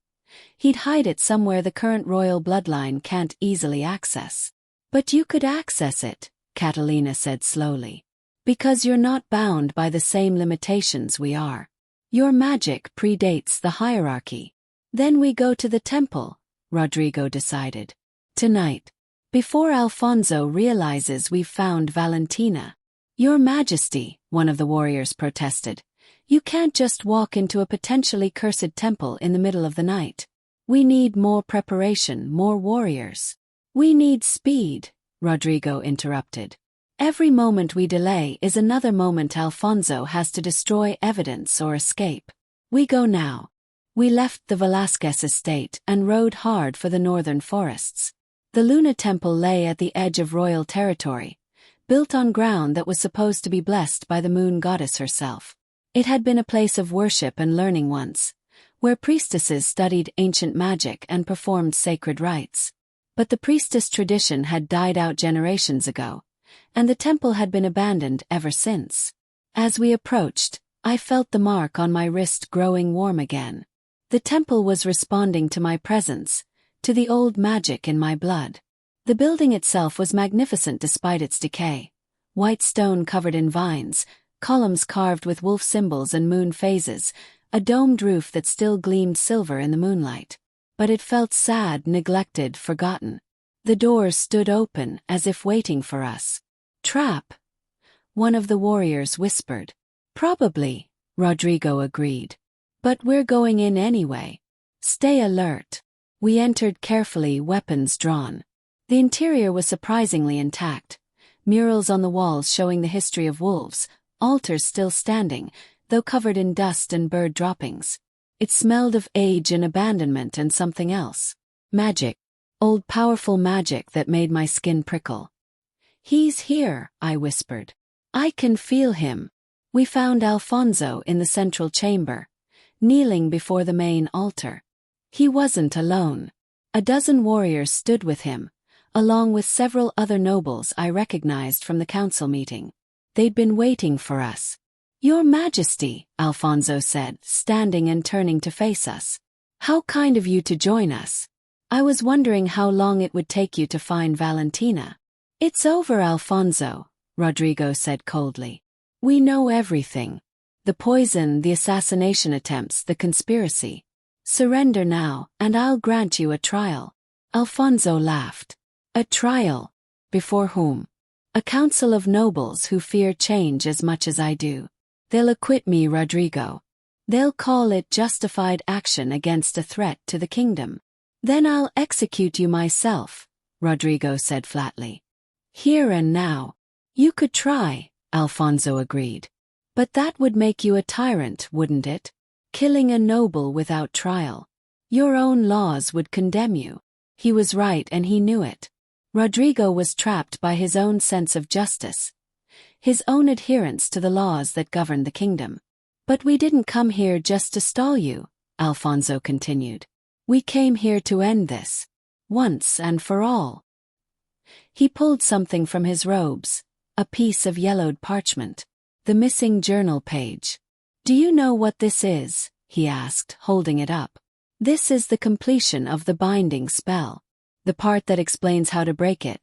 he'd hide it somewhere the current royal bloodline can't easily access. But you could access it, Catalina said slowly. Because you're not bound by the same limitations we are. Your magic predates the hierarchy. Then we go to the temple, Rodrigo decided. Tonight. Before Alfonso realizes we've found Valentina. Your Majesty, one of the warriors protested. You can't just walk into a potentially cursed temple in the middle of the night. We need more preparation, more warriors. We need speed, Rodrigo interrupted. Every moment we delay is another moment Alfonso has to destroy evidence or escape. We go now. We left the Velázquez estate and rode hard for the northern forests. The Luna temple lay at the edge of royal territory, built on ground that was supposed to be blessed by the moon goddess herself. It had been a place of worship and learning once, where priestesses studied ancient magic and performed sacred rites. But the priestess tradition had died out generations ago, and the temple had been abandoned ever since. As we approached, I felt the mark on my wrist growing warm again. The temple was responding to my presence, to the old magic in my blood. The building itself was magnificent despite its decay. White stone covered in vines, columns carved with wolf symbols and moon phases, a domed roof that still gleamed silver in the moonlight. But it felt sad, neglected, forgotten. The doors stood open, as if waiting for us. Trap? One of the warriors whispered. Probably, Rodrigo agreed. But we're going in anyway. Stay alert. We entered carefully, weapons drawn. The interior was surprisingly intact. Murals on the walls showing the history of wolves, altars still standing, though covered in dust and bird droppings. It smelled of age and abandonment and something else. Magic. Old powerful magic that made my skin prickle. He's here, I whispered. I can feel him. We found Alfonso in the central chamber, kneeling before the main altar. He wasn't alone. A dozen warriors stood with him, along with several other nobles I recognized from the council meeting. They'd been waiting for us. Your Majesty, Alfonso said, standing and turning to face us. How kind of you to join us. I was wondering how long it would take you to find Valentina. It's over, Alfonso, Rodrigo said coldly. We know everything. The poison, the assassination attempts, the conspiracy. Surrender now, and I'll grant you a trial. Alfonso laughed. A trial? Before whom? A council of nobles who fear change as much as I do. They'll acquit me, Rodrigo. They'll call it justified action against a threat to the kingdom. Then I'll execute you myself, Rodrigo said flatly. Here and now. You could try, Alfonso agreed. But that would make you a tyrant, wouldn't it? Killing a noble without trial. Your own laws would condemn you. He was right and he knew it. Rodrigo was trapped by his own sense of justice, his own adherence to the laws that governed the kingdom. But we didn't come here just to stall you, Alfonso continued. We came here to end this. Once and for all. He pulled something from his robes, a piece of yellowed parchment. The missing journal page. Do you know what this is? He asked, holding it up. This is the completion of the binding spell. The part that explains how to break it,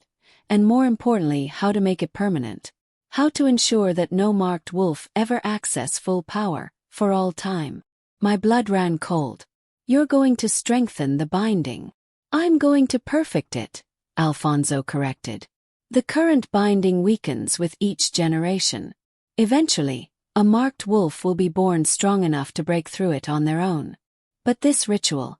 and more importantly how to make it permanent. How to ensure that no marked wolf ever access full power, for all time. My blood ran cold. You're going to strengthen the binding. I'm going to perfect it, Alfonso corrected. The current binding weakens with each generation. Eventually, a marked wolf will be born strong enough to break through it on their own. But this ritual.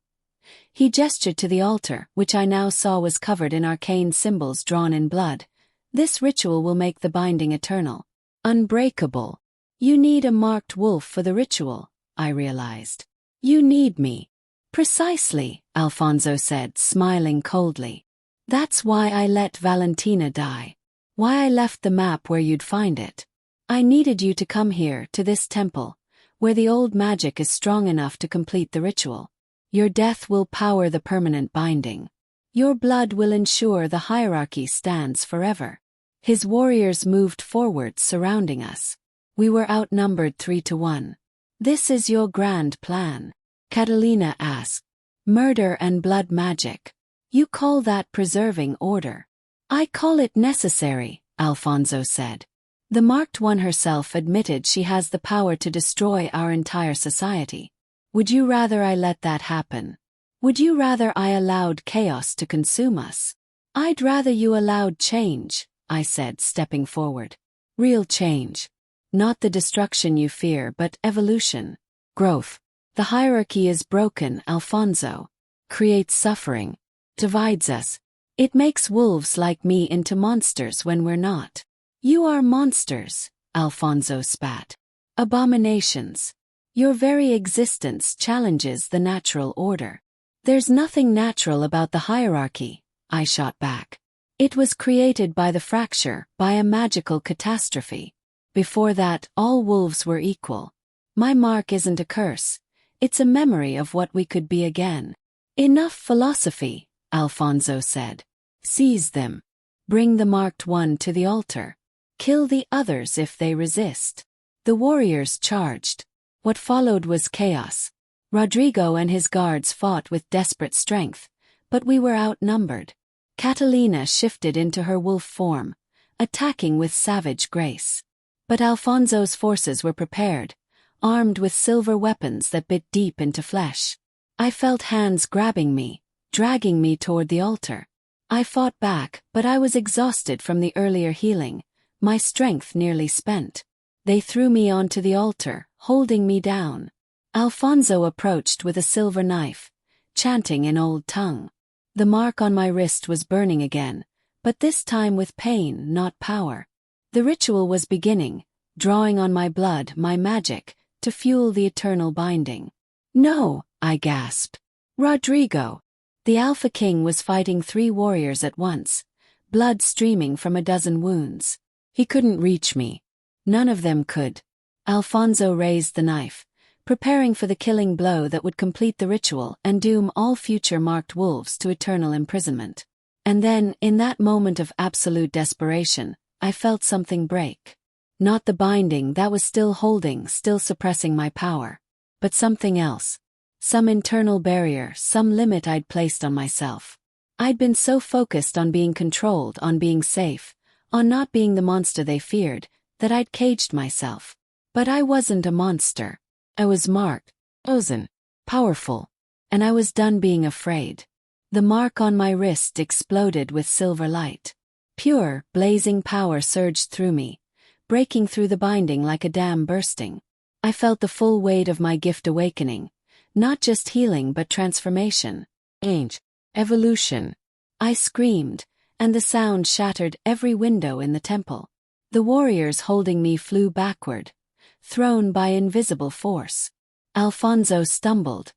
He gestured to the altar, which I now saw was covered in arcane symbols drawn in blood. This ritual will make the binding eternal. Unbreakable. You need a marked wolf for the ritual, I realized. You need me. Precisely, Alfonso said, smiling coldly. That's why I let Valentina die. Why I left the map where you'd find it. I needed you to come here, to this temple, where the old magic is strong enough to complete the ritual. Your death will power the permanent binding. Your blood will ensure the hierarchy stands forever. His warriors moved forward, surrounding us. We were outnumbered 3-1. This is your grand plan? Catalina asked. Murder and blood magic. You call that preserving order? I call it necessary, Alfonso said. The Marked One herself admitted she has the power to destroy our entire society. Would you rather I let that happen? Would you rather I allowed chaos to consume us? I'd rather you allowed change, I said, stepping forward. Real change. Not the destruction you fear, but evolution. Growth. The hierarchy is broken, Alfonso. Creates suffering. Divides us. It makes wolves like me into monsters when we're not. You are monsters, Alfonso spat. Abominations. Your very existence challenges the natural order. There's nothing natural about the hierarchy, I shot back. It was created by the fracture, by a magical catastrophe. Before that, all wolves were equal. My mark isn't a curse. It's a memory of what we could be again. Enough philosophy, Alfonso said. Seize them. Bring the Marked One to the altar. Kill the others if they resist. The warriors charged. What followed was chaos. Rodrigo and his guards fought with desperate strength, but we were outnumbered. Catalina shifted into her wolf form, attacking with savage grace. But Alfonso's forces were prepared, armed with silver weapons that bit deep into flesh. I felt hands grabbing me, dragging me toward the altar. I fought back, but I was exhausted from the earlier healing, my strength nearly spent. They threw me onto the altar, holding me down. Alfonso approached with a silver knife, chanting in old tongue. The mark on my wrist was burning again, but this time with pain, not power. The ritual was beginning, drawing on my blood, my magic, to fuel the eternal binding. No, I gasped. Rodrigo. The Alpha King was fighting 3 warriors at once, blood streaming from a dozen wounds. He couldn't reach me. None of them could. Alfonso raised the knife, preparing for the killing blow that would complete the ritual and doom all future marked wolves to eternal imprisonment. And then, in that moment of absolute desperation, I felt something break. Not the binding that was still holding, still suppressing my power, but something else. Some internal barrier, some limit I'd placed on myself. I'd been so focused on being controlled, on being safe, on not being the monster they feared, that I'd caged myself. But I wasn't a monster. I was marked, chosen, powerful, and I was done being afraid. The mark on my wrist exploded with silver light. Pure, blazing power surged through me, breaking through the binding like a dam bursting. I felt the full weight of my gift awakening, not just healing but transformation, change, evolution. I screamed, and the sound shattered every window in the temple. The warriors holding me flew backward, thrown by invisible force. Alfonso stumbled,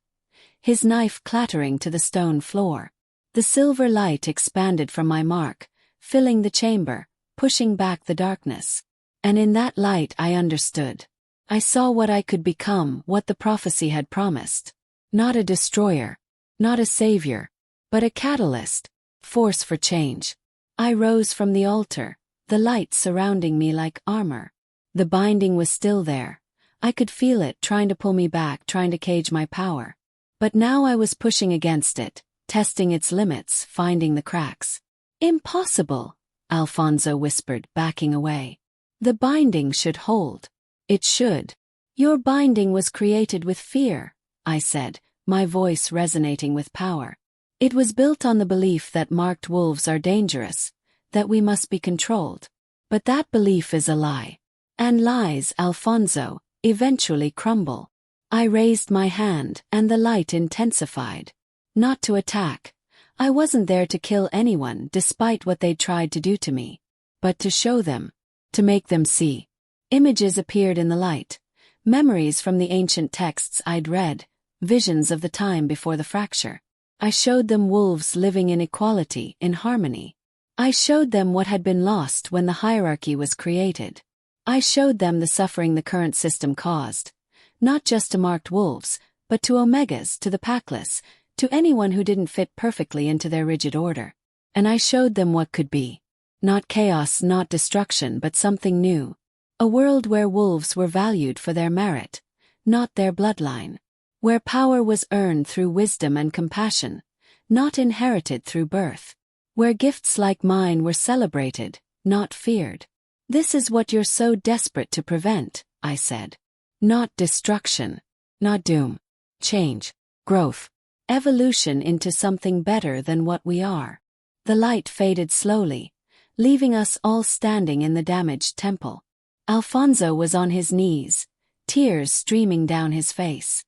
his knife clattering to the stone floor. The silver light expanded from my mark, filling the chamber, pushing back the darkness. And in that light I understood. I saw what I could become, what the prophecy had promised. Not a destroyer, not a savior, but a catalyst, force for change. I rose from the altar, the light surrounding me like armor. The binding was still there. I could feel it trying to pull me back, trying to cage my power. But now I was pushing against it, testing its limits, finding the cracks. Impossible, Alfonso whispered, backing away. The binding should hold. It should. Your binding was created with fear, I said, my voice resonating with power. It was built on the belief that marked wolves are dangerous, that we must be controlled. But that belief is a lie. And lies, Alfonso, eventually crumble. I raised my hand, and the light intensified. Not to attack. I wasn't there to kill anyone despite what they'd tried to do to me. But to show them. To make them see. Images appeared in the light. memories from the ancient texts I'd read, visions of the time before the fracture. I showed them wolves living in equality, in harmony. I showed them what had been lost when the hierarchy was created. I showed them the suffering the current system caused, not just to marked wolves, but to omegas, to the packless, to anyone who didn't fit perfectly into their rigid order. And I showed them what could be. Not chaos, not destruction, but something new. A world where wolves were valued for their merit, not their bloodline. Where power was earned through wisdom and compassion, not inherited through birth. Where gifts like mine were celebrated, not feared. This is what you're so desperate to prevent, I said. Not destruction. Not doom. Change. Growth. Evolution into something better than what we are. The light faded slowly, leaving us all standing in the damaged temple. Alfonso was on his knees, tears streaming down his face.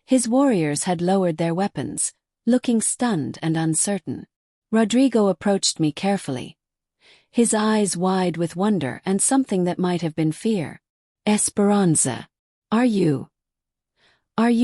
His warriors had lowered their weapons, looking stunned and uncertain. Rodrigo approached me carefully, his eyes wide with wonder and something that might have been fear. Esperanza. Are you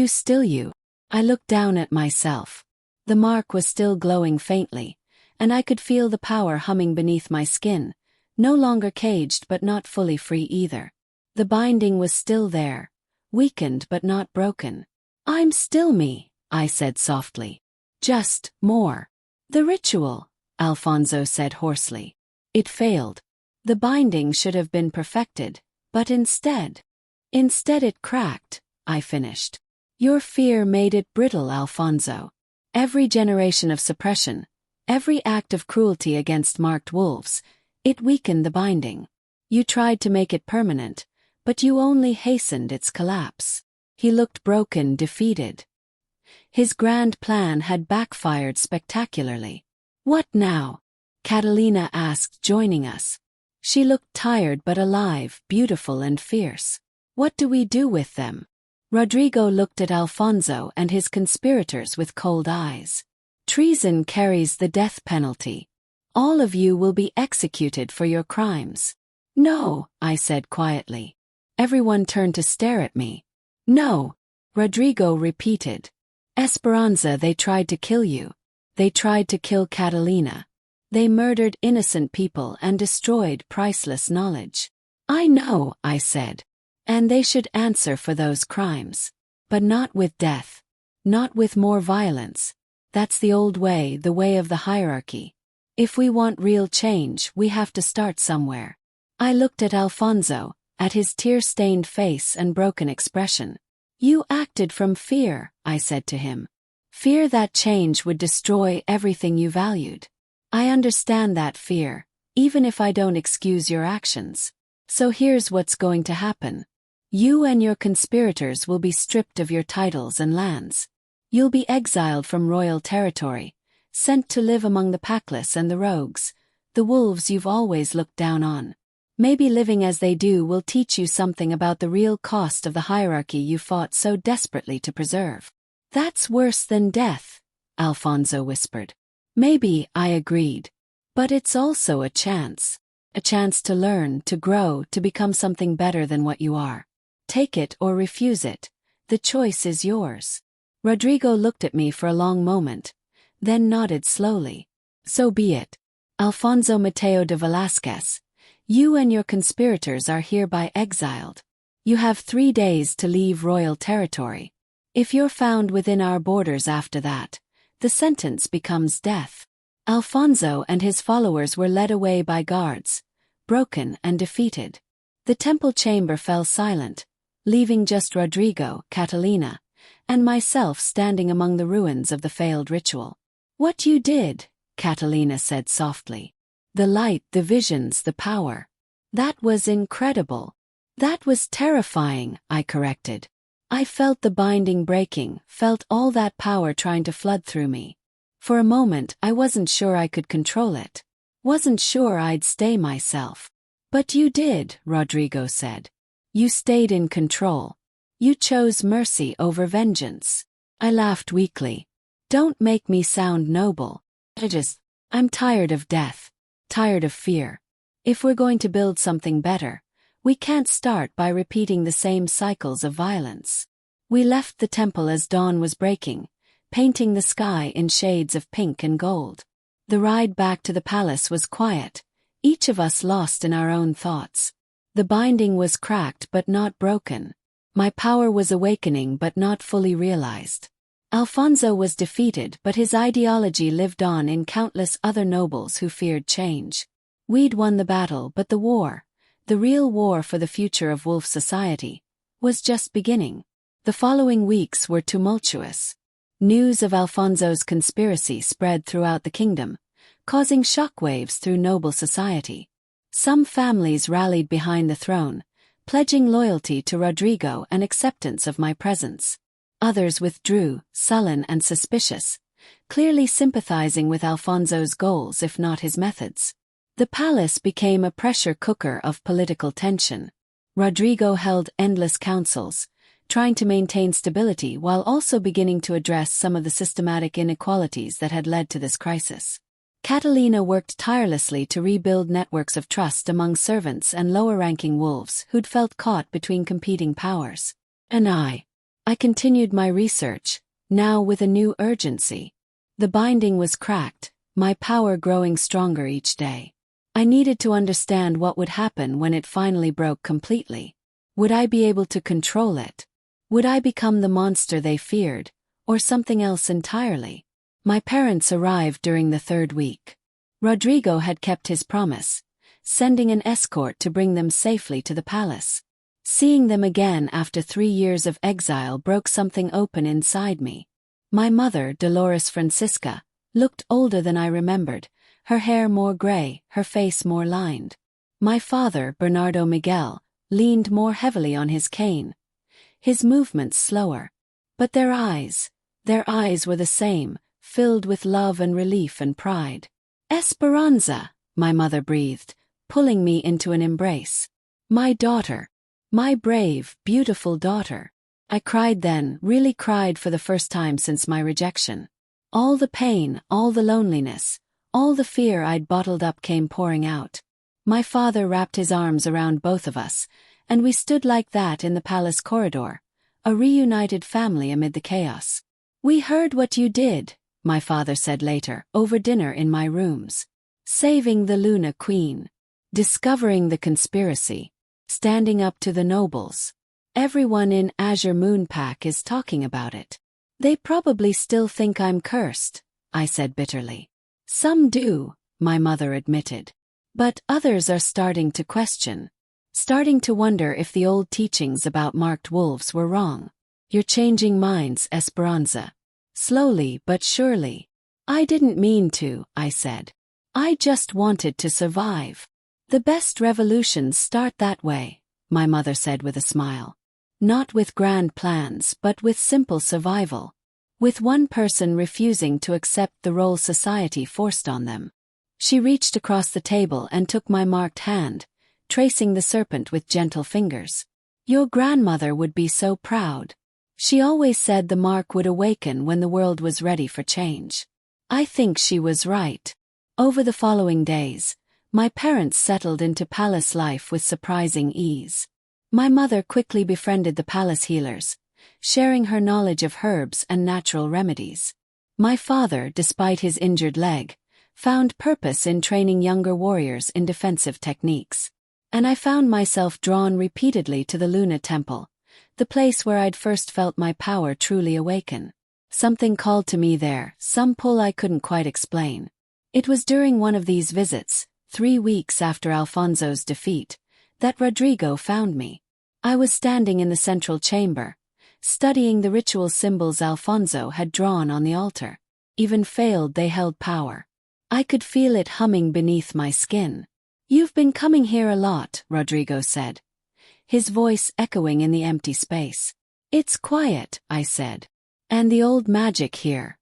still you? I looked down at myself. The mark was still glowing faintly, and I could feel the power humming beneath my skin, no longer caged but not fully free either. The binding was still there, weakened but not broken. I'm still me, I said softly. Just more. The ritual, Alfonso said hoarsely. It failed. The binding should have been perfected, but instead it cracked, I finished. Your fear made it brittle, Alfonso. Every generation of suppression, every act of cruelty against marked wolves, it weakened the binding. You tried to make it permanent, but you only hastened its collapse. He looked broken, defeated. His grand plan had backfired spectacularly. What now? Catalina asked, joining us. She looked tired but alive, beautiful and fierce. What do we do with them? Rodrigo looked at Alfonso and his conspirators with cold eyes. Treason carries the death penalty. All of you will be executed for your crimes. No, I said quietly. Everyone turned to stare at me. No, Rodrigo repeated. Esperanza, they tried to kill you. They tried to kill Catalina. They murdered innocent people and destroyed priceless knowledge. I know, I said. And they should answer for those crimes. But not with death. Not with more violence. That's the old way, the way of the hierarchy. If we want real change, we have to start somewhere. I looked at Alfonso, at his tear-stained face and broken expression. You acted from fear, I said to him. Fear that change would destroy everything you valued. I understand that fear, even if I don't excuse your actions. So here's what's going to happen. You and your conspirators will be stripped of your titles and lands. You'll be exiled from royal territory, sent to live among the packless and the rogues, the wolves you've always looked down on. Maybe living as they do will teach you something about the real cost of the hierarchy you fought so desperately to preserve. That's worse than death, Alfonso whispered. Maybe, I agreed. But it's also a chance. A chance to learn, to grow, to become something better than what you are. Take it or refuse it. The choice is yours. Rodrigo looked at me for a long moment, then nodded slowly. So be it. Alfonso Mateo de Velázquez, you and your conspirators are hereby exiled. You have 3 days to leave royal territory. If you're found within our borders after that, the sentence becomes death. Alfonso and his followers were led away by guards, broken and defeated. The temple chamber fell silent, leaving just Rodrigo, Catalina, and myself standing among the ruins of the failed ritual. What you did, Catalina said softly. The light, the visions, the power. That was incredible. That was terrifying, I corrected. I felt the binding breaking, felt all that power trying to flood through me. For a moment, I wasn't sure I could control it. Wasn't sure I'd stay myself. But you did, Rodrigo said. You stayed in control. You chose mercy over vengeance. I laughed weakly. Don't make me sound noble. I'm tired of death. Tired of fear. If we're going to build something better, We can't start by repeating the same cycles of violence. We left the temple as dawn was breaking, painting the sky in shades of pink and gold. The ride back to the palace was quiet, each of us lost in our own thoughts. The binding was cracked but not broken. My power was awakening but not fully realized. Alfonso was defeated, but his ideology lived on in countless other nobles who feared change. We'd won the battle, but the war, the real war for the future of wolf society, was just beginning. The following weeks were tumultuous. News of Alfonso's conspiracy spread throughout the kingdom, causing shockwaves through noble society. Some families rallied behind the throne, pledging loyalty to Rodrigo and acceptance of my presence. Others withdrew, sullen and suspicious, clearly sympathizing with Alfonso's goals if not his methods. The palace became a pressure cooker of political tension. Rodrigo held endless councils, trying to maintain stability while also beginning to address some of the systematic inequalities that had led to this crisis. Catalina worked tirelessly to rebuild networks of trust among servants and lower-ranking wolves who'd felt caught between competing powers. And I continued my research, now with a new urgency. The binding was cracked, my power growing stronger each day. I needed to understand what would happen when it finally broke completely. Would I be able to control it? Would I become the monster they feared, or something else entirely? My parents arrived during the third week. Rodrigo had kept his promise, sending an escort to bring them safely to the palace. Seeing them again after 3 years of exile broke something open inside me. My mother, Dolores Francisca, looked older than I remembered, her hair more gray, her face more lined. My father, Bernardo Miguel, leaned more heavily on his cane, his movements slower. But their eyes were the same, filled with love and relief and pride. Esperanza, my mother breathed, pulling me into an embrace. My daughter. My brave, beautiful daughter. I cried then, really cried for the first time since my rejection. All the pain, all the loneliness, all the fear I'd bottled up came pouring out. My father wrapped his arms around both of us, and we stood like that in the palace corridor, a reunited family amid the chaos. "We heard what you did," my father said later, over dinner in my rooms. "Saving the Luna Queen. Discovering the conspiracy. Standing up to the nobles. Everyone in Azure Moon Pack is talking about it. They probably still think I'm cursed," I said bitterly. "Some do," my mother admitted. "But others are starting to question. Starting to wonder if the old teachings about marked wolves were wrong. You're changing minds, Esperanza. Slowly but surely." "I didn't mean to," I said. "I just wanted to survive." "The best revolutions start that way," my mother said with a smile. "Not with grand plans but with simple survival. With one person refusing to accept the role society forced on them." She reached across the table and took my marked hand, tracing the serpent with gentle fingers. "Your grandmother would be so proud. She always said the mark would awaken when the world was ready for change." I think she was right. Over the following days, my parents settled into palace life with surprising ease. My mother quickly befriended the palace healers, sharing her knowledge of herbs and natural remedies. My father, despite his injured leg, found purpose in training younger warriors in defensive techniques. And I found myself drawn repeatedly to the Luna Temple, the place where I'd first felt my power truly awaken. Something called to me there, some pull I couldn't quite explain. It was during one of these visits, 3 weeks after Alfonso's defeat, that Rodrigo found me. I was standing in the central chamber, studying the ritual symbols Alfonso had drawn on the altar. Even failed, they held power. I could feel it humming beneath my skin. "You've been coming here a lot," Rodrigo said, his voice echoing in the empty space. "It's quiet," I said. "And the old magic here.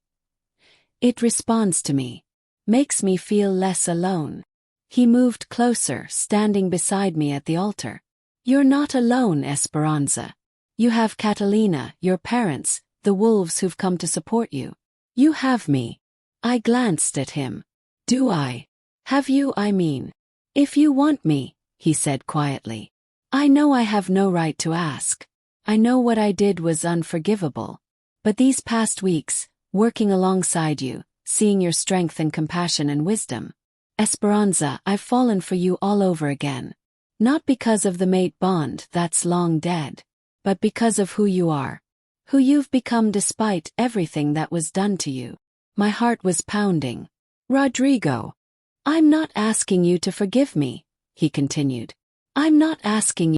It responds to me. Makes me feel less alone." He moved closer, standing beside me at the altar. "You're not alone, Esperanza. You have Catalina, your parents, the wolves who've come to support you. You have me." I glanced at him. "Do I? Have you, I mean? If you want me," he said quietly. I know I have no right to ask. I know what I did was unforgivable. But these past weeks, working alongside you, seeing your strength and compassion and wisdom, Esperanza, I've fallen for you all over again. Not because of the mate bond that's long dead, but because of who you are. Who you've become despite everything that was done to you. My heart was pounding. Rodrigo. I'm not asking you to forgive me, he continued. I'm not asking